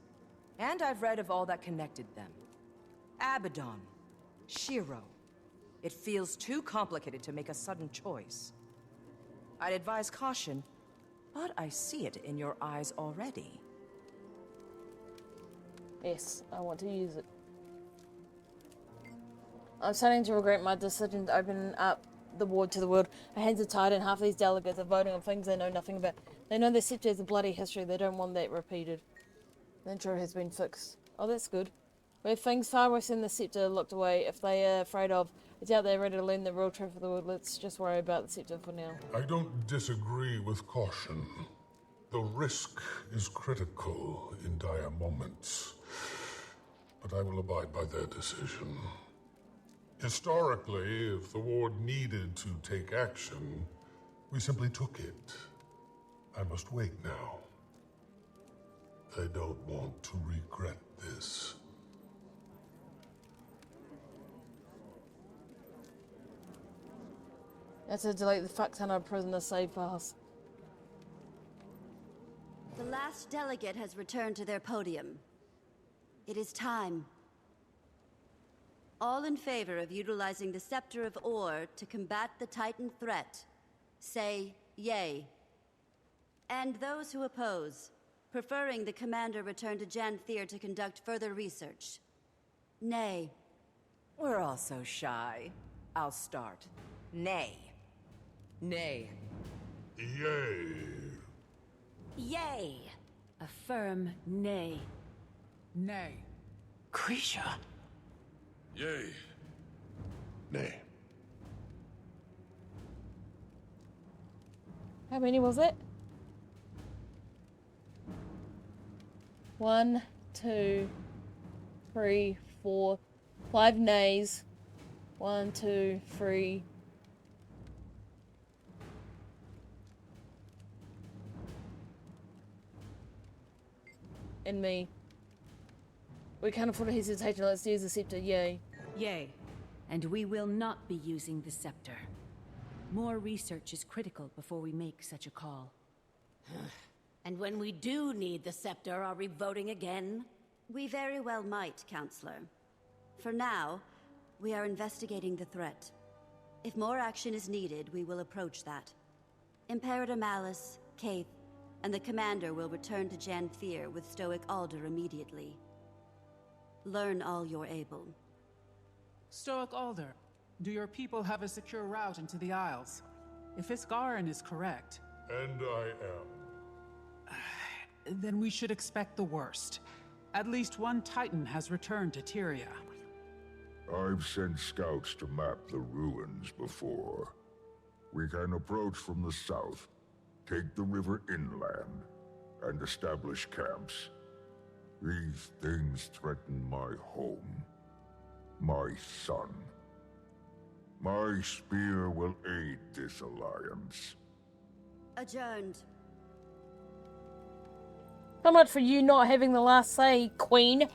and I've read of all that connected them. Abaddon, Shiro. It feels too complicated to make a sudden choice. I'd advise caution, but I see it in your eyes already. Yes, I want to use it. I'm starting to regret my decision to open up the ward to the world. Our hands are tied and half these delegates are voting on things they know nothing about. They know their scepter has a bloody history. They don't want that repeated. The intro has been fixed. Oh, that's good. We have things far worse than the scepter locked away. If they are afraid of, I doubt they're ready to learn the real truth of the world. Let's just worry about the scepter for now. I don't disagree with caution. The risk is critical in dire moments. But I will abide by their decision. Historically, if the Ward needed to take action, we simply took it. I must wait now. I don't want to regret this. That's to delete the fuck ton of prisoner save files. The last delegate has returned to their podium. It is time. All in favor of utilizing the Scepter of Ore to combat the Titan threat, say yay. And those who oppose, preferring the commander return to Janthir to conduct further research, nay. We're all so shy. I'll start. Nay. Nay. Yay. Yay! A firm nay. Nay. Krisha. Yay. Nay. How many was it? 1, 2, 3, 4, 5 nays. 1, 2, 3. And me. We can't afford a hesitation. Let's use the scepter. Yay. Yay. And we will not be using the scepter. More research is critical before we make such a call. And when we do need the scepter, are we voting again? We very well might, Counselor. For now, we are investigating the threat. If more action is needed, we will approach that. Imperator Malice, Kaith, and the Commander will return to Janthir with Stoic Alder immediately. Learn all you're able. Stoic Alder, do your people have a secure route into the Isles? If Isgarin is correct... And I am. Then we should expect the worst. At least one Titan has returned to Tyria. I've sent scouts to map the ruins before. We can approach from the south, take the river inland, and establish camps. These things threaten my home, my son. My spear will aid this alliance. Adjourned. How much for you not having the last say, Queen?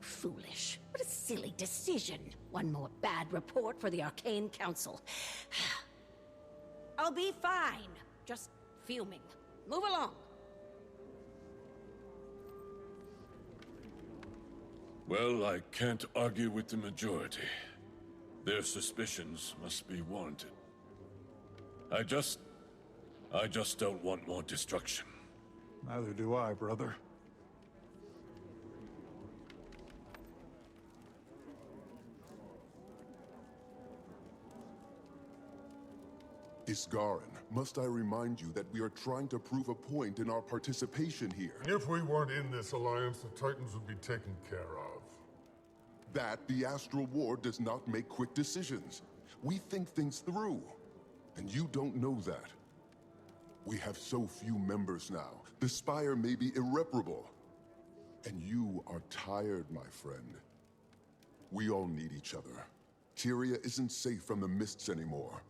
Foolish. What a silly decision. One more bad report for the Arcane Council. I'll be fine. Just fuming. Move along. Well, I can't argue with the majority. Their suspicions must be warranted. I just don't want more destruction. Neither do I, brother. Isgarin, must I remind you that we are trying to prove a point in our participation here? If we weren't in this alliance, the Titans would be taken care of. That the Astral Ward does not make quick decisions. We think things through, and you don't know that. We have so few members now. The Spire may be irreparable. And you are tired, my friend. We all need each other. Tyria isn't safe from the mists anymore.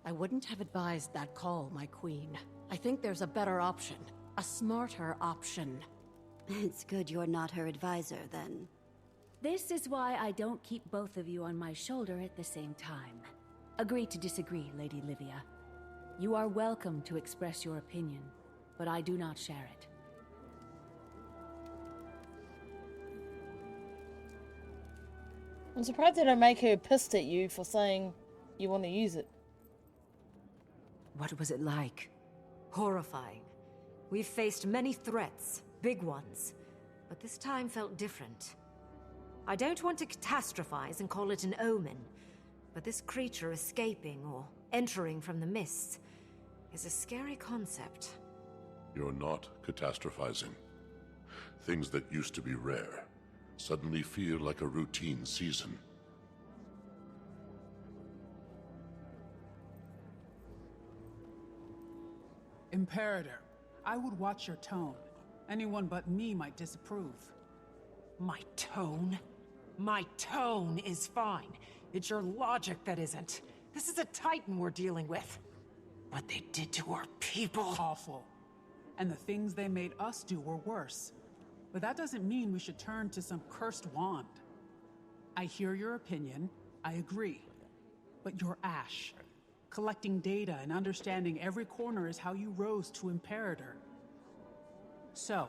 I wouldn't have advised that call, my queen. I think there's a better option. A smarter option. It's good you're not her advisor, then. This is why I don't keep both of you on my shoulder at the same time. Agree to disagree, Lady Livia. You are welcome to express your opinion, but I do not share it. I'm surprised they don't make her pissed at you for saying you want to use it. What was it like? Horrifying. We've faced many threats, big ones, but this time felt different. I don't want to catastrophize and call it an omen, but this creature escaping or entering from the mists is a scary concept. You're not catastrophizing. Things that used to be rare suddenly feel like a routine season. Imperator, I would watch your tone. Anyone but me might disapprove. My tone? My tone is fine. It's your logic that isn't. This is a Titan we're dealing with. What they did to our people. Awful. And the things they made us do were worse. But that doesn't mean we should turn to some cursed wand. I hear your opinion, I agree. But you're Ash. Collecting data and understanding every corner is how you rose to Imperator. So,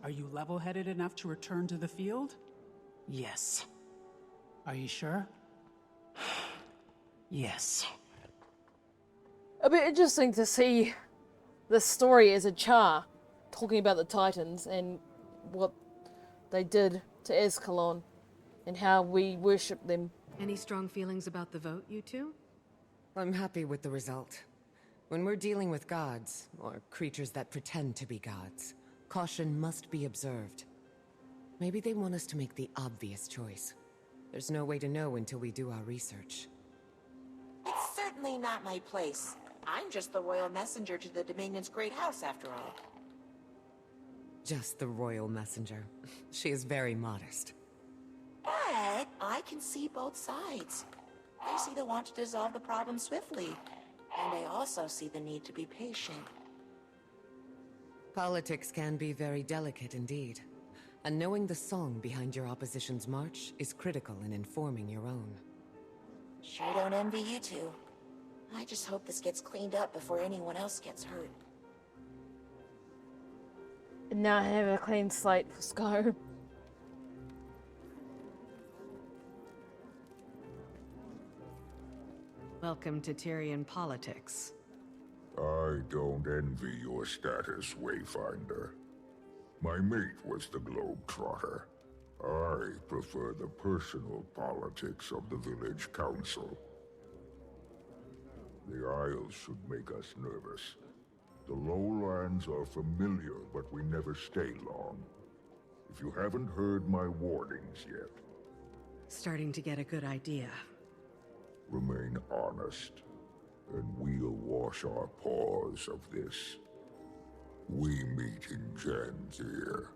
are you level-headed enough to return to the field? Yes. Are you sure? Yes. It'll be interesting to see this story as a Char, talking about the Titans and what they did to Ascalon and how we worship them. Any strong feelings about the vote, you two? I'm happy with the result. When we're dealing with gods, or creatures that pretend to be gods, caution must be observed. Maybe they want us to make the obvious choice. There's no way to know until we do our research. It's certainly not my place. I'm just the royal messenger to the Dominion's great house, after all. Just the royal messenger. She is very modest. But I can see both sides. I see the want to dissolve the problem swiftly, and I also see the need to be patient. Politics can be very delicate indeed. And knowing the song behind your opposition's march is critical in informing your own. Sure don't envy you two. I just hope this gets cleaned up before anyone else gets hurt. And now I have a clean slate for Skyrim. Welcome to Tyrian politics. I don't envy your status, Wayfinder. My mate was the Globetrotter. I prefer the personal politics of the village council. The Isles should make us nervous. The lowlands are familiar, but we never stay long. If you haven't heard my warnings yet, Starting to get a good idea. remain honest, and we'll wash our paws of this. We meet in Janthir.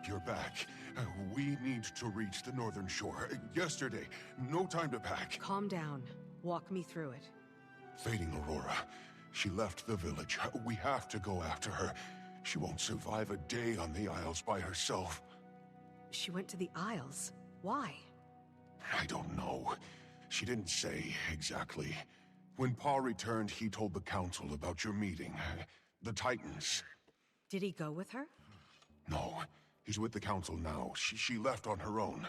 You're back. We need to reach the northern shore. Yesterday. No time to pack. Calm down. Walk me through it. Fading Aurora. She left the village. We have to go after her. She won't survive a day on the Isles by herself. She went to the Isles. Why? I don't know. She didn't say exactly. When Pa returned, he told the council about your meeting. The Titans. Did he go with her? No. He's with the council now. She left on her own.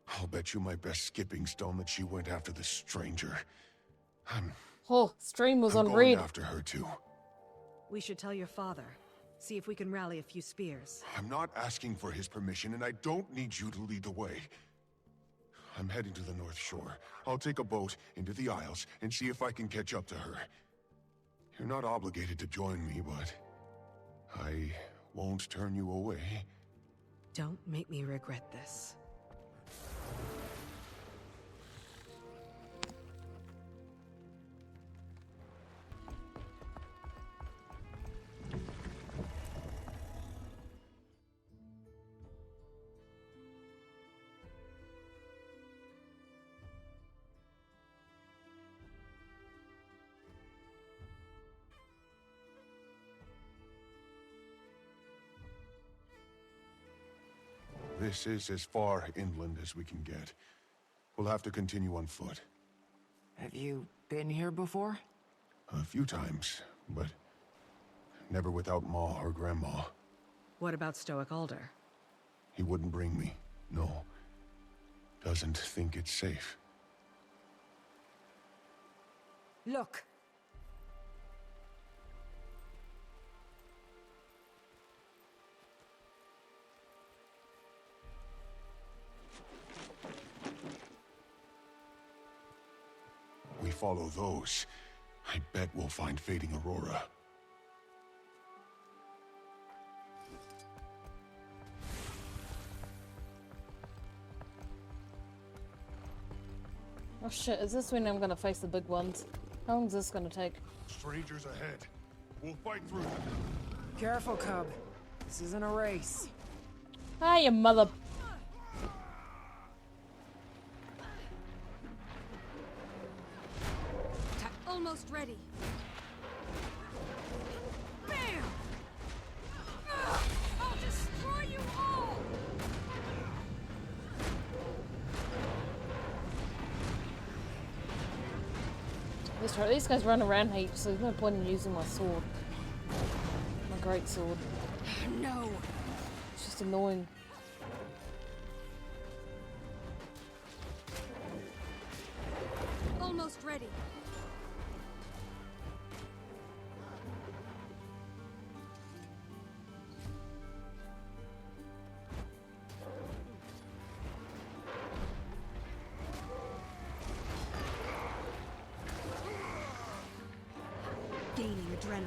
I'll bet you my best skipping stone that she went after the stranger. Stream was I'm on going red. after her too. We should tell your father. See if we can rally a few spears. I'm not asking for his permission, and I don't need you to lead the way. I'm heading to the North Shore. I'll take a boat into the Isles and see if I can catch up to her. You're not obligated to join me, but I won't turn you away. Don't make me regret this. This is as far inland as we can get. We'll have to continue on foot. Have you been here before? A few times, but never without Ma or Grandma. What about Stoic Alder? He wouldn't bring me. No. Doesn't think it's safe. Look. We follow those. I bet we'll find Fading Aurora. Oh shit, is this when I'm gonna face the big ones? How long is this gonna take? Strangers ahead. We'll fight through them. Careful, Cub. This isn't a race. Hi, you mother... Almost ready. Bam! I'll destroy you all! These guys run around heaps, so there's no point in using my sword. My great sword. No! It's just annoying. Almost ready. Gaining adrenaline.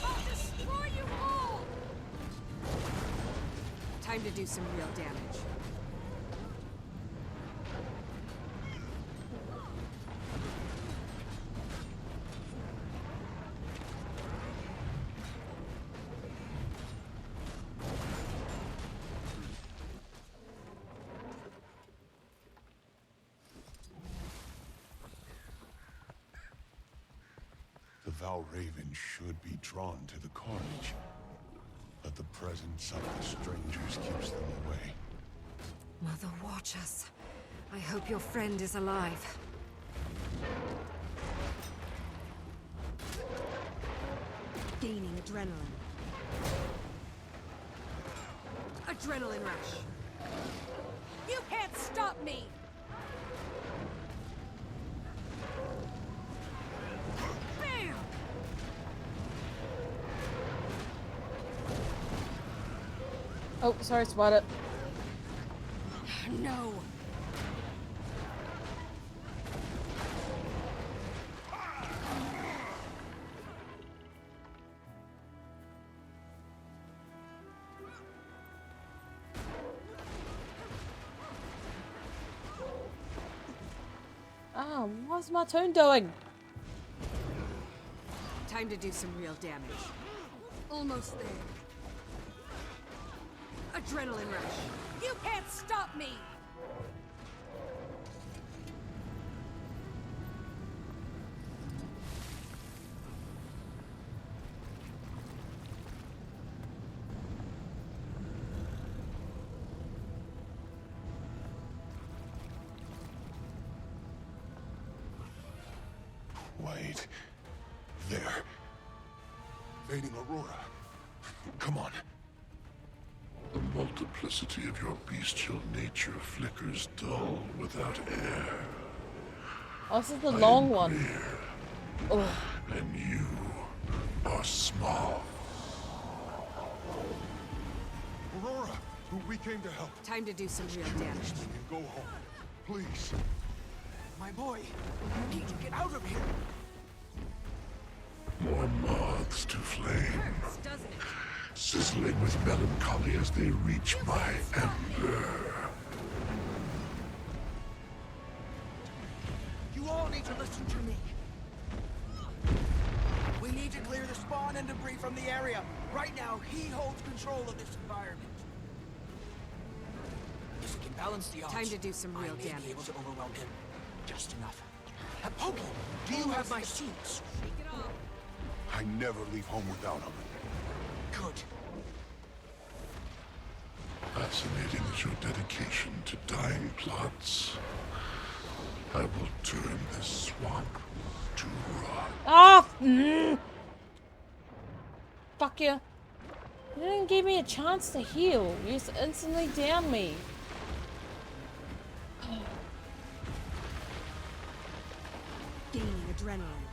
I'll destroy you all! Time to do some real damage. The Valraven should be drawn to the carnage, but the presence of the strangers keeps them away. Mother, watch us. I hope your friend is alive. Gaining adrenaline. Adrenaline rush. You can't stop me! Bam! Oh, sorry, spot it. No! Oh, what's my tune doing? Time to do some real damage. Almost there. Adrenaline rush. You can't stop me! Wait. There. Fading Aurora. Come on. The multiplicity of your bestial nature flickers dull without air. Oh, this is the long one. Rare, and you are small. Aurora, we came to help. Time to do some real damage. Go home, please. My boy, you need to get out of here. More moths to flame, sizzling with melancholy as they reach my ember. You all need to listen to me. We need to clear the spawn and debris from the area. Right now, he holds control of this environment. If we can balance the odds, Time to do some real I may damage. be able to overwhelm him. Just enough. Pokey, do you have my seeds? I never leave home without them. Good. Fascinating is your dedication to dying plots. I will turn this swamp to rock. Oh! Fuck you. You didn't give me a chance to heal. You just instantly downed me. Gaining adrenaline.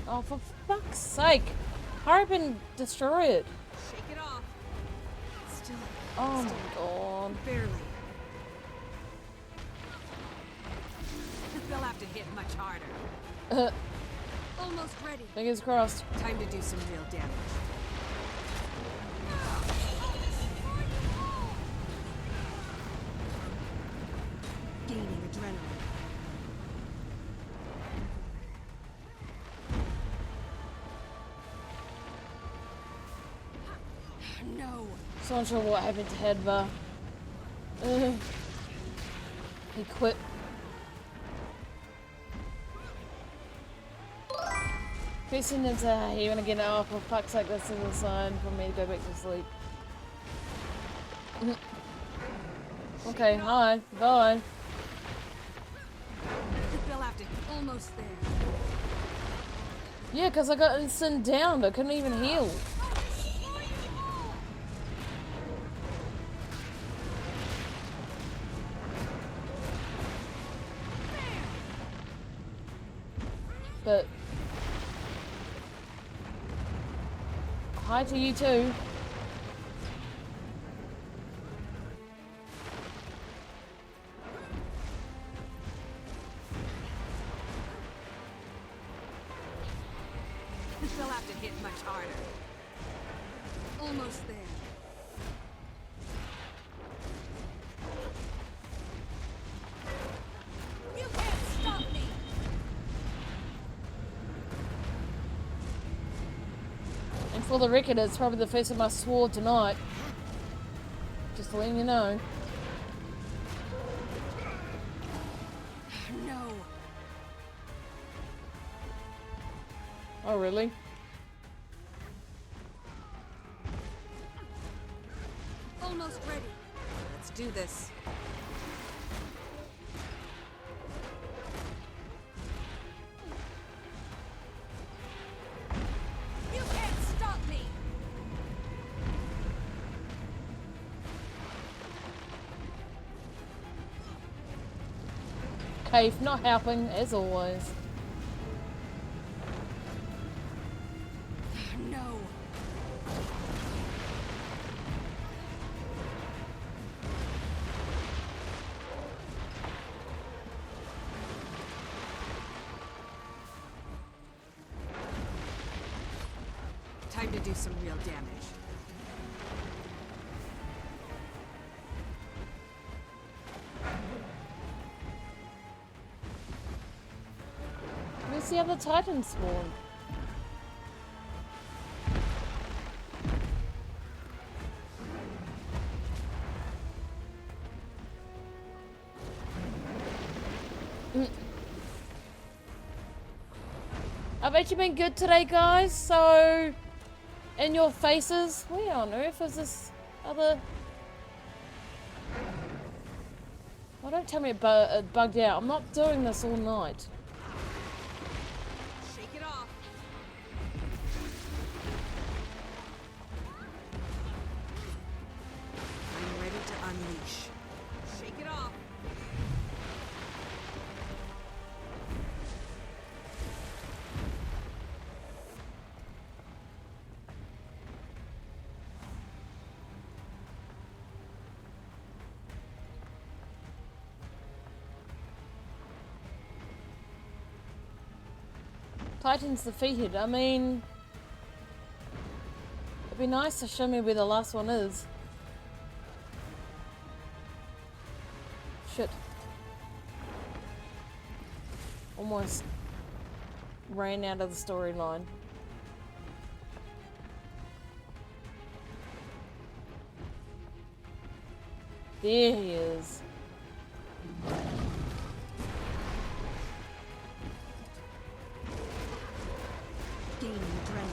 Oh, for fuck's sake. Hurry up and destroy it. Shake it off. Still. Oh my god. Barely. They'll have to hit much harder. Almost ready. Fingers crossed. Time to do some real damage. Gaining adrenaline. No. So not sure what happened to Hedva. He quit. Facing into you wanna get up, for fuck's sake, this is a sign for me to go back to sleep. Okay, hi, bye. They'll have to almost there. Yeah, because I got instant downed, I couldn't even heal. But hi to you too. They'll have to hit much harder. Almost there. You can't stop me. And for the record, it's probably the face of my sword tonight. Just letting you know. No. Oh, really? Almost ready. Let's do this. You can't stop me. Cave not helping, as always. No. Time to do some real damage. Where's the other Titan spawn? I've actually been good today, guys, so in your faces. Where on earth is this other? Oh, don't tell me it bugged out. I'm not doing this all night. Shake it off. I'm ready to unleash. Shake it off. Titan's defeated. I mean, it'd be nice to show me where the last one is. Shit. Almost ran out of the storyline. There he is. Gain adrenaline.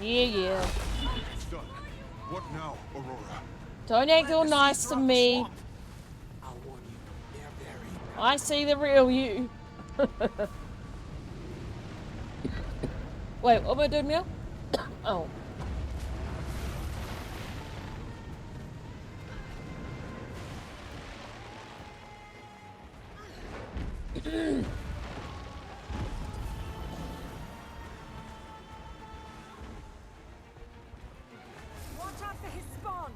Yeah. It's done. What now, Aurora? Don't act all nice to me. I'll warn you, they're very... I see the real you. Wait, what am I doing now? Oh. Watch out for his spawn.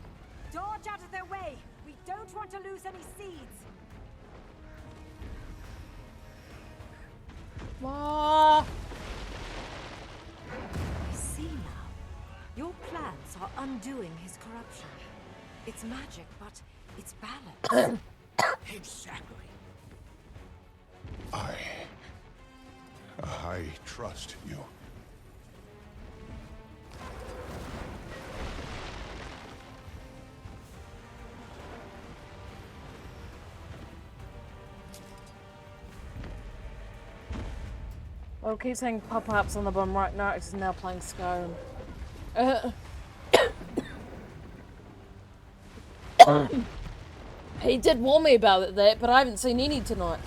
Dodge out of their way. We don't want to lose any seeds. Ah. I see now. Your plans are undoing his corruption. It's magic, but it's balance. Exactly. I trust you. Well, keep saying pop-ups on the bottom right. No, it's now playing Skyrim. He did warn me about that, but I haven't seen any tonight.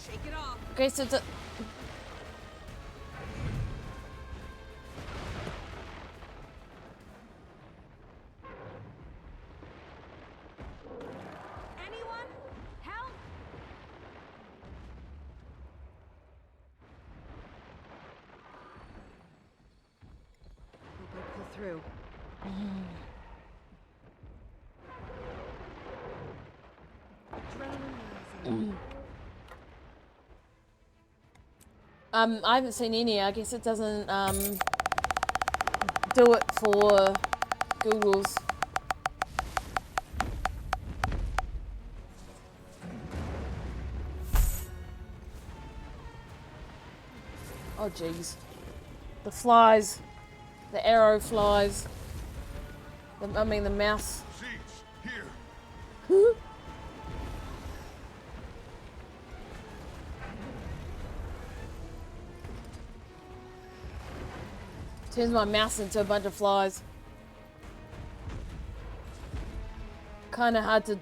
Shake it off. Okay, so it's a... Anyone? Help! Hope I pull through. I haven't seen any. I guess it doesn't do it for Google's. Oh jeez. The flies. The arrow flies. The mouse. Seeds, here. Turns my mouse into a bunch of flies. Kinda hard to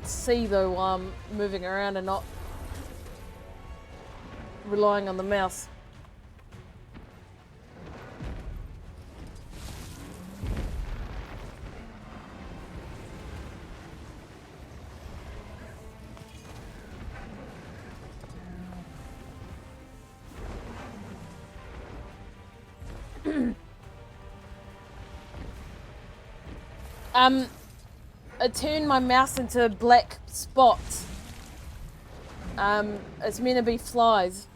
see though while I'm moving around and not relying on the mouse. I turned my mouse into black spots. It's meant to be flies.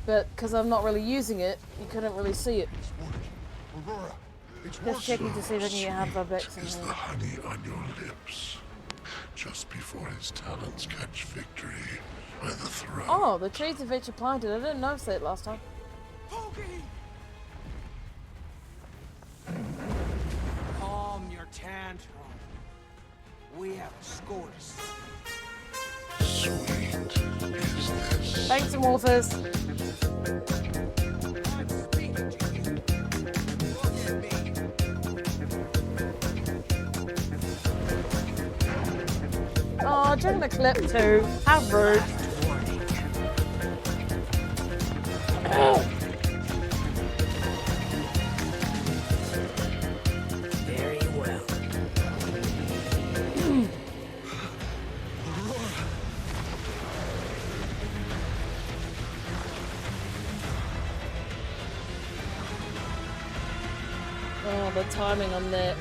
But because I'm not really using it, you couldn't really see it. It's working. Aurora, it's Just checking to see if I can get half of it. Is the honey on your lips just before his talons catch victory by the throat? Oh, the trees have actually planted. I didn't notice that last time. Calm your tantrum. We have a score to settle. Sweet is this. Thanks, Amorphous. Oh, during the clip too. How rude. Very well. Oh, the timing on that.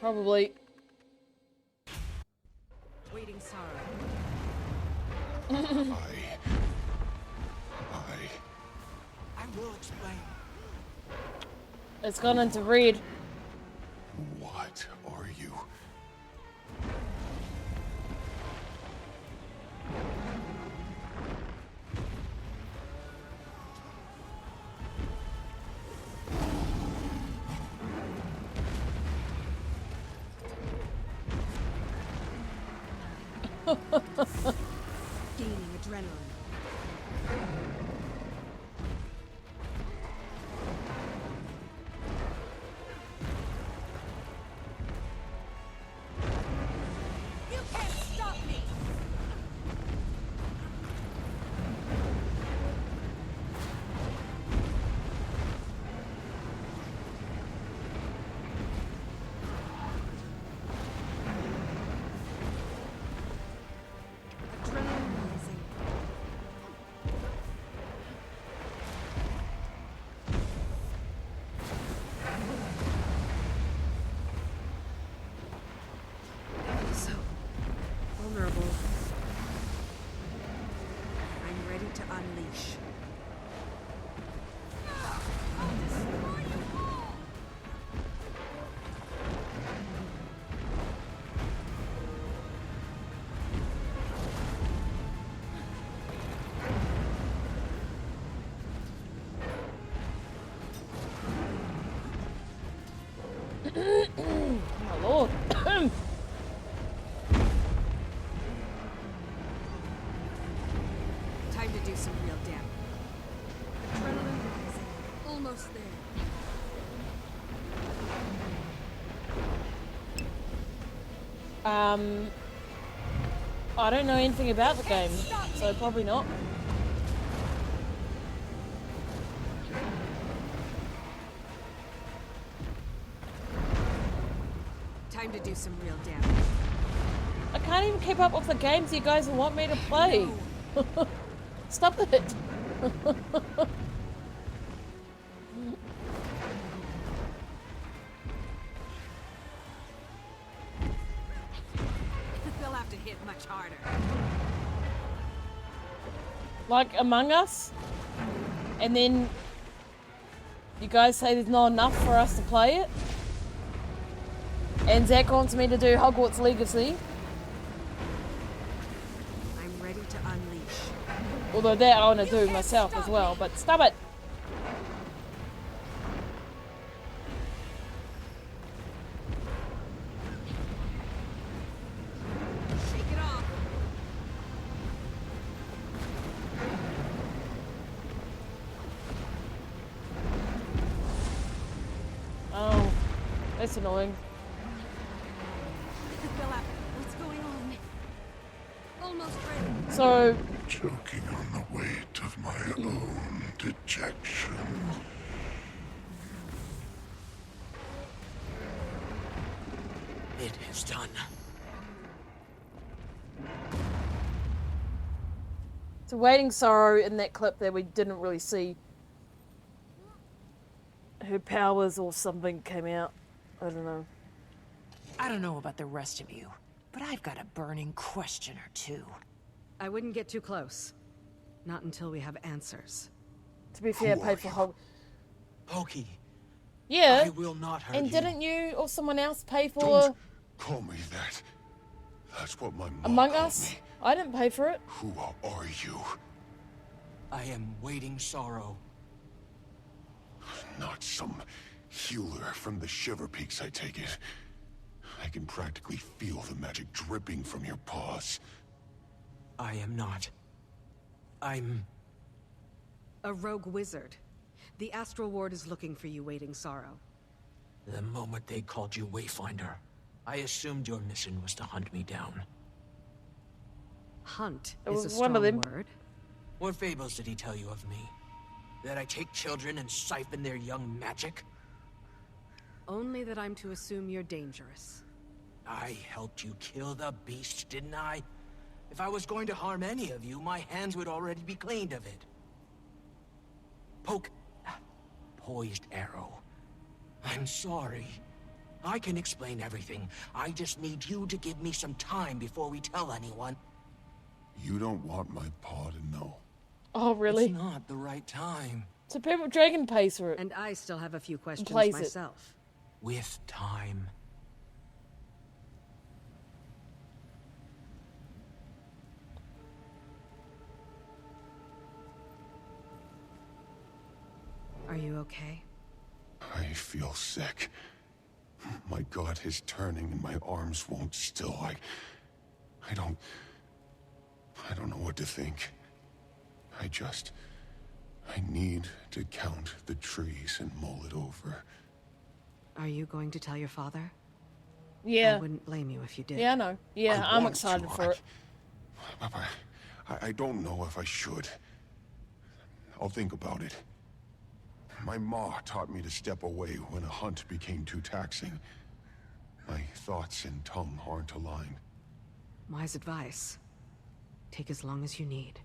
Probably. Waiting sorrow. I will explain. It's gone into red. What are you? Gaining adrenaline. You can't stop me! Adrenaline rising. So vulnerable. I'm ready to unleash. Oh my lord. Time to do some real damage. Adrenaline rising. Almost there. I don't know anything about the game, so probably not. Time to do some real damage. I can't even keep up with the games you guys want me to play. Stop it. They'll have to hit much harder. Like Among Us, and then you guys say there's not enough for us to play it, and Zach wants me to do Hogwarts Legacy, I'm ready to unleash. although that I want to do myself as well, but stop it. Shake it off. Oh, that's annoying. What's going on? Almost ready. So, Choking on the weight of my own dejection. It is done. so Waiting Sorrow in that clip there, we didn't really see her powers or something came out. I don't know. I don't know about the rest of you, but I've got a burning question or two. I wouldn't get too close. Not until we have answers. To be fair, paid for Hog. Pokey. Yeah. I will not hurt And you. didn't you or someone else pay for Don't call me that. That's what my mom Among called Us? me. I didn't pay for it. Who are you? I am Waiting Sorrow. Not some healer from the Shiver Peaks, I take it. I can practically feel the magic dripping from your paws. I am not. I'm... a rogue wizard. The Astral Ward is looking for you, Waiting Sorrow. The moment they called you Wayfinder, I assumed your mission was to hunt me down. Hunt It is was a one of strong them. word. What fables did he tell you of me? That I take children and siphon their young magic? Only that I'm to assume you're dangerous. I helped you kill the beast, didn't I? If I was going to harm any of you, my hands would already be cleaned of it. Poised arrow. I'm sorry. I can explain everything. I just need you to give me some time before we tell anyone. You don't want my paw to know. Oh, really? It's not the right time. So Purple Dragon pays for it. And I still have a few questions plays myself. With time. Are you okay? I feel sick. My gut is turning and my arms won't still. I don't know what to think. I need to count the trees and mull it over. Are you going to tell your father? Yeah. I wouldn't blame you if you did. Yeah, I know. Yeah, I'm excited for it. I don't know if I should. I'll think about it. My ma taught me to step away when a hunt became too taxing. My thoughts and tongue aren't aligned. Wise advice. Take as long as you need.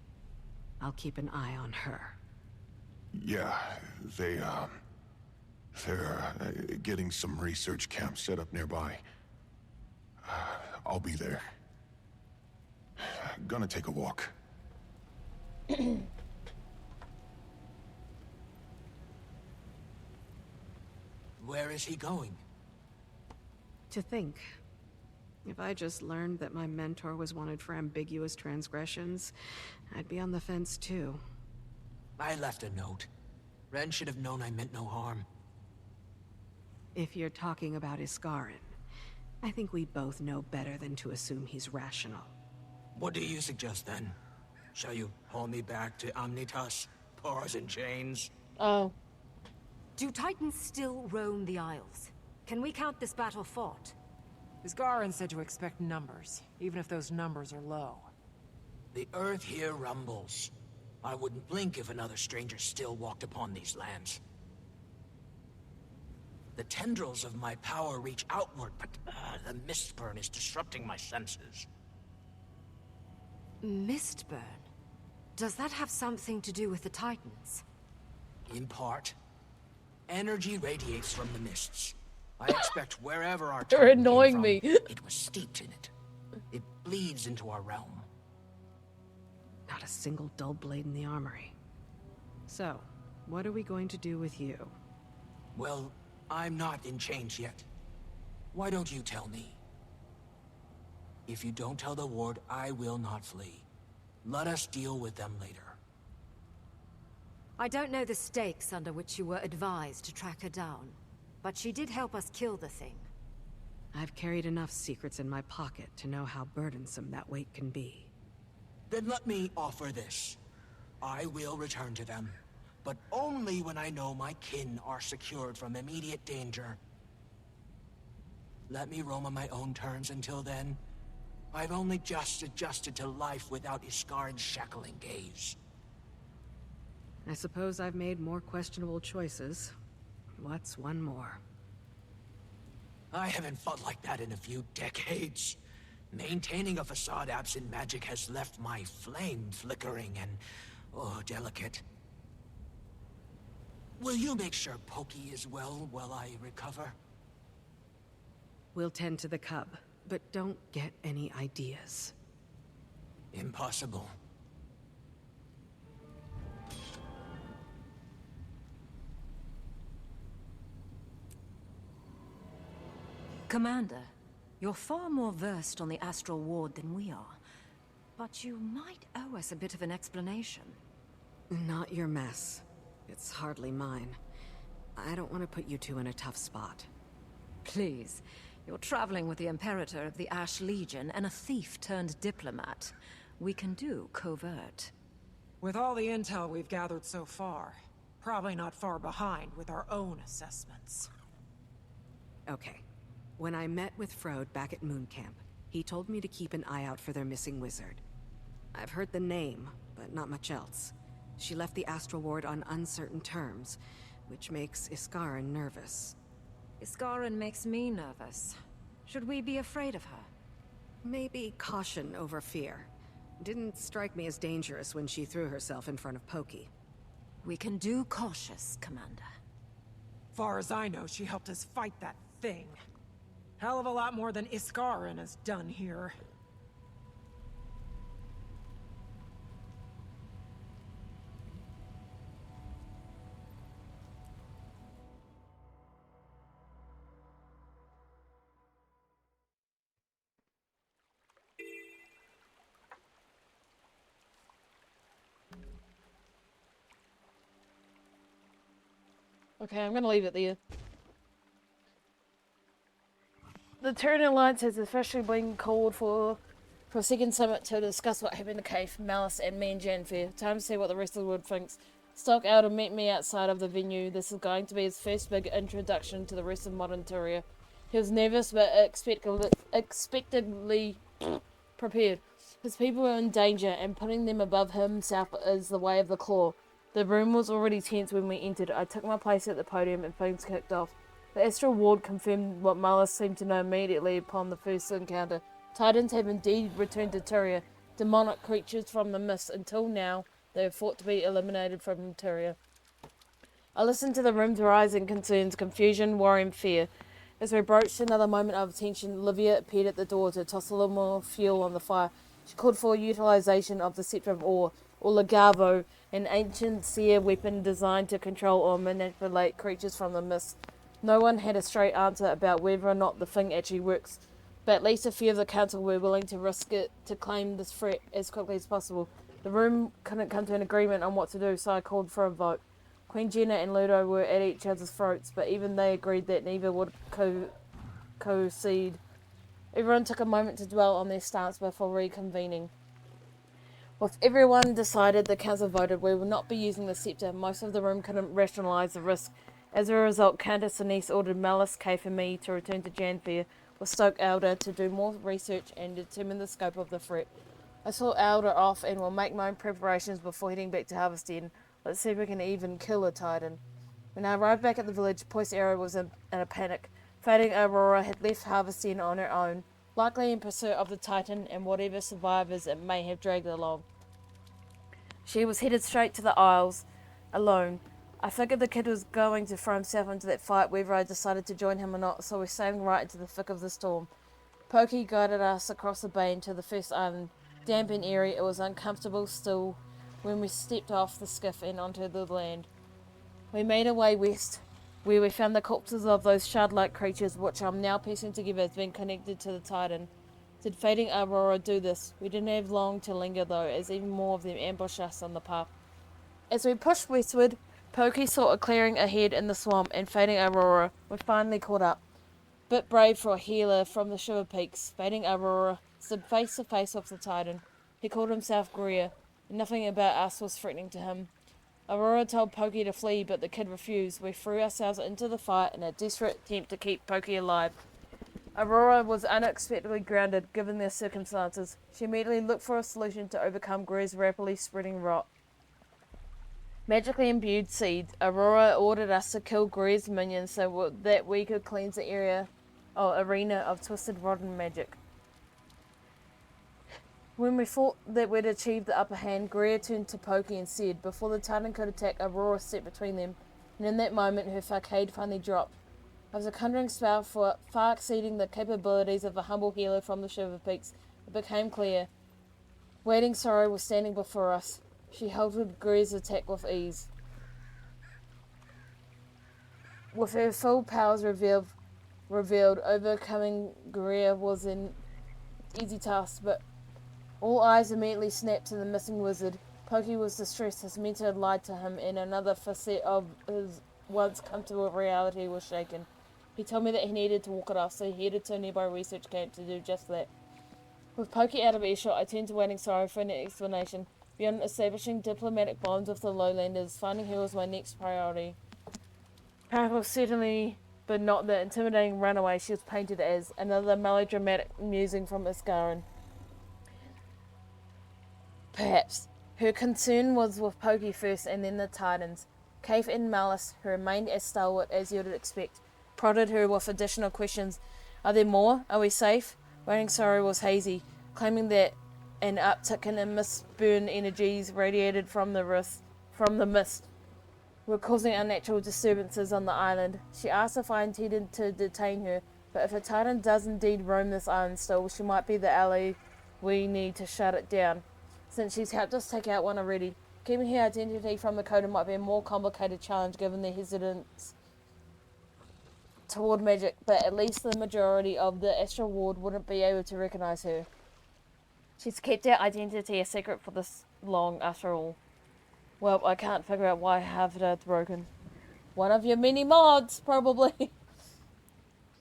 I'll keep an eye on her. Yeah, they're getting some research camps set up nearby. I'll be there. Gonna take a walk. Where is he going? To think. If I just learned that my mentor was wanted for ambiguous transgressions, I'd be on the fence too. I left a note. Ren should have known I meant no harm. If you're talking about Iskarin, I think we both know better than to assume he's rational. What do you suggest then? Shall you haul me back to Omnitas? Paws and chains? Oh. Do Titans still roam the Isles? Can we count this battle fought? Iskarin said to expect numbers, even if those numbers are low. The earth here rumbles. I wouldn't blink if another stranger still walked upon these lands. The tendrils of my power reach outward, but the mistburn is disrupting my senses. Mistburn? Does that have something to do with the Titans? In part. Energy radiates from the mists. I expect wherever our They're Titan annoying came me. from, it was steeped in it. It bleeds into our realm. Not a single dull blade in the armory. So, what are we going to do with you? Well, I'm not in chains yet. Why don't you tell me? If you don't tell the ward, I will not flee. Let us deal with them later. I don't know the stakes under which you were advised to track her down, but she did help us kill the thing. I've carried enough secrets in my pocket to know how burdensome that weight can be. Then let me offer this. I will return to them, but only when I know my kin are secured from immediate danger. Let me roam on my own terms until then. I've only just adjusted to life without Iskarin's shackling gaze. I suppose I've made more questionable choices. What's one more? I haven't fought like that in a few decades. Maintaining a facade absent magic has left my flame flickering and, delicate. Will you make sure Pokey is well while I recover? We'll tend to the cub, but don't get any ideas. Impossible. Commander, you're far more versed on the Astral Ward than we are. But you might owe us a bit of an explanation. Not your mess. It's hardly mine. I don't want to put you two in a tough spot. Please. You're traveling with the Imperator of the Ash Legion and a thief turned diplomat. We can do covert. With all the intel we've gathered so far, probably not far behind with our own assessments. Okay. When I met with Frode back at Moon Camp, he told me to keep an eye out for their missing wizard. I've heard the name, but not much else. She left the Astral Ward on uncertain terms, which makes Iskarin nervous. Iskarin makes me nervous. Should we be afraid of her? Maybe caution over fear. Didn't strike me as dangerous when she threw herself in front of Pokey. We can do cautious, Commander. Far as I know, she helped us fight that thing. Hell of a lot more than Iskarin has done here. Okay, I'm gonna leave it there. The Terran Alliance has officially been called for a second summit to discuss what happened to Cave, Malice, and me and Janthir. Time to see what the rest of the world thinks. Stock Elder met me outside of the venue. This is going to be his first big introduction to the rest of modern Tyria. He was nervous but expectedly prepared. His people were in danger, and putting them above himself is the way of the claw. The room was already tense when we entered. I took my place at the podium and things kicked off. The Astral Ward confirmed what Malice seemed to know immediately upon the first encounter. Titans have indeed returned to Tyria, demonic creatures from the mist. Until now, they were thought to be eliminated from Tyria. I listened to the room's rising concerns, confusion, worry, and fear. As we broached another moment of attention, Livia appeared at the door to toss a little more fuel on the fire. She called for utilization of the Scepter of Ore, or Legavo, an ancient seer weapon designed to control or manipulate creatures from the mist. No one had a straight answer about whether or not the thing actually works, but at least a few of the council were willing to risk it to claim this threat as quickly as possible. The room couldn't come to an agreement on what to do, so I called for a vote. Queen Jenna and Ludo were at each other's throats, but even they agreed that neither would concede. Everyone took a moment to dwell on their stance before reconvening. With everyone decided, the council voted we will not be using the scepter. Most of the room couldn't rationalise the risk. As a result, Countess Denise ordered Malice, Cave, and me to return to Janthir with Stoke Elder to do more research and determine the scope of the threat. I saw Elder off and will make my own preparations before heading back to Harvest Den. Let's see if we can even kill a Titan. When I arrived back at the village, Poise Arrow was in a panic. Fading Aurora had left Harvest Den on her own, likely in pursuit of the Titan and whatever survivors it may have dragged along. She was headed straight to the Isles, alone. I figured the kid was going to throw himself into that fight whether I decided to join him or not, so we're sailing right into the thick of the storm. Pokey guided us across the bay into the first island. Damp and airy, it was uncomfortable still when we stepped off the skiff and onto the land. We made our way west, where we found the corpses of those shard-like creatures, which I'm now piecing together as being connected to the Titan. Did Fading Aurora do this? We didn't have long to linger though, as even more of them ambushed us on the path. As we pushed westward, Pokey saw a clearing ahead in the swamp, and Fading Aurora were finally caught up. Bit brave for a healer from the Shiver Peaks, Fading Aurora stood face to face with the Titan. He called himself Greer, and nothing about us was threatening to him. Aurora told Pokey to flee, but the kid refused. We threw ourselves into the fight in a desperate attempt to keep Pokey alive. Aurora was unexpectedly grounded, given their circumstances. She immediately looked for a solution to overcome Greer's rapidly spreading rot. Magically imbued seeds, Aurora ordered us to kill Greer's minions so that we could cleanse the arena of twisted, rotten magic. When we thought that we'd achieved the upper hand, Greer turned to Pokey and said, before the Titan could attack, Aurora stepped between them, and in that moment her facade finally dropped. It was a conjuring spell far exceeding the capabilities of a humble healer from the Shiver Peaks. It became clear. Waiting Sorrow was standing before us. She halted Greer's attack with ease. With her full powers revealed, overcoming Greer was an easy task, but all eyes immediately snapped to the missing wizard. Pokey was distressed. His mentor had lied to him, and another facet of his once comfortable reality was shaken. He told me that he needed to walk it off, so he headed to a nearby research camp to do just that. With Pokey out of earshot, I turned to Waiting Sorrow for an explanation. Beyond establishing diplomatic bonds with the Lowlanders, finding her was my next priority. Powerful certainly, but not the intimidating runaway she was painted as, another melodramatic musing from Iskarin. Perhaps. Her concern was with Pokey first and then the Titans. Cave and Malice, who remained as stalwart as you'd expect, prodded her with additional questions. Are there more? Are we safe? Waiting Sorrow was hazy, claiming that an uptick in mist burn energies radiated from the mist were causing unnatural disturbances on the island. She asked if I intended to detain her, but if a Titan does indeed roam this island still, she might be the ally we need to shut it down. Since she's helped us take out one already, keeping her identity from the Coda might be a more complicated challenge given their hesitance toward magic, but at least the majority of the Astral Ward wouldn't be able to recognize her. She's kept her identity a secret for this long after all. Well, I can't figure out why half of it's broken. One of your many mods, probably.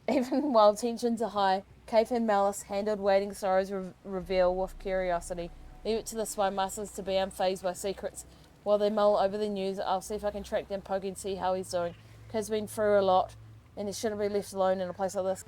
Even while tensions are high, Kaif and Malice handled waiting sorrows reveal with curiosity. Leave it to the spy masters to be unfazed by secrets. While they mull over the news, I'll see if I can track down Poke and see how he's doing. Kid's been through a lot, and he shouldn't be left alone in a place like this.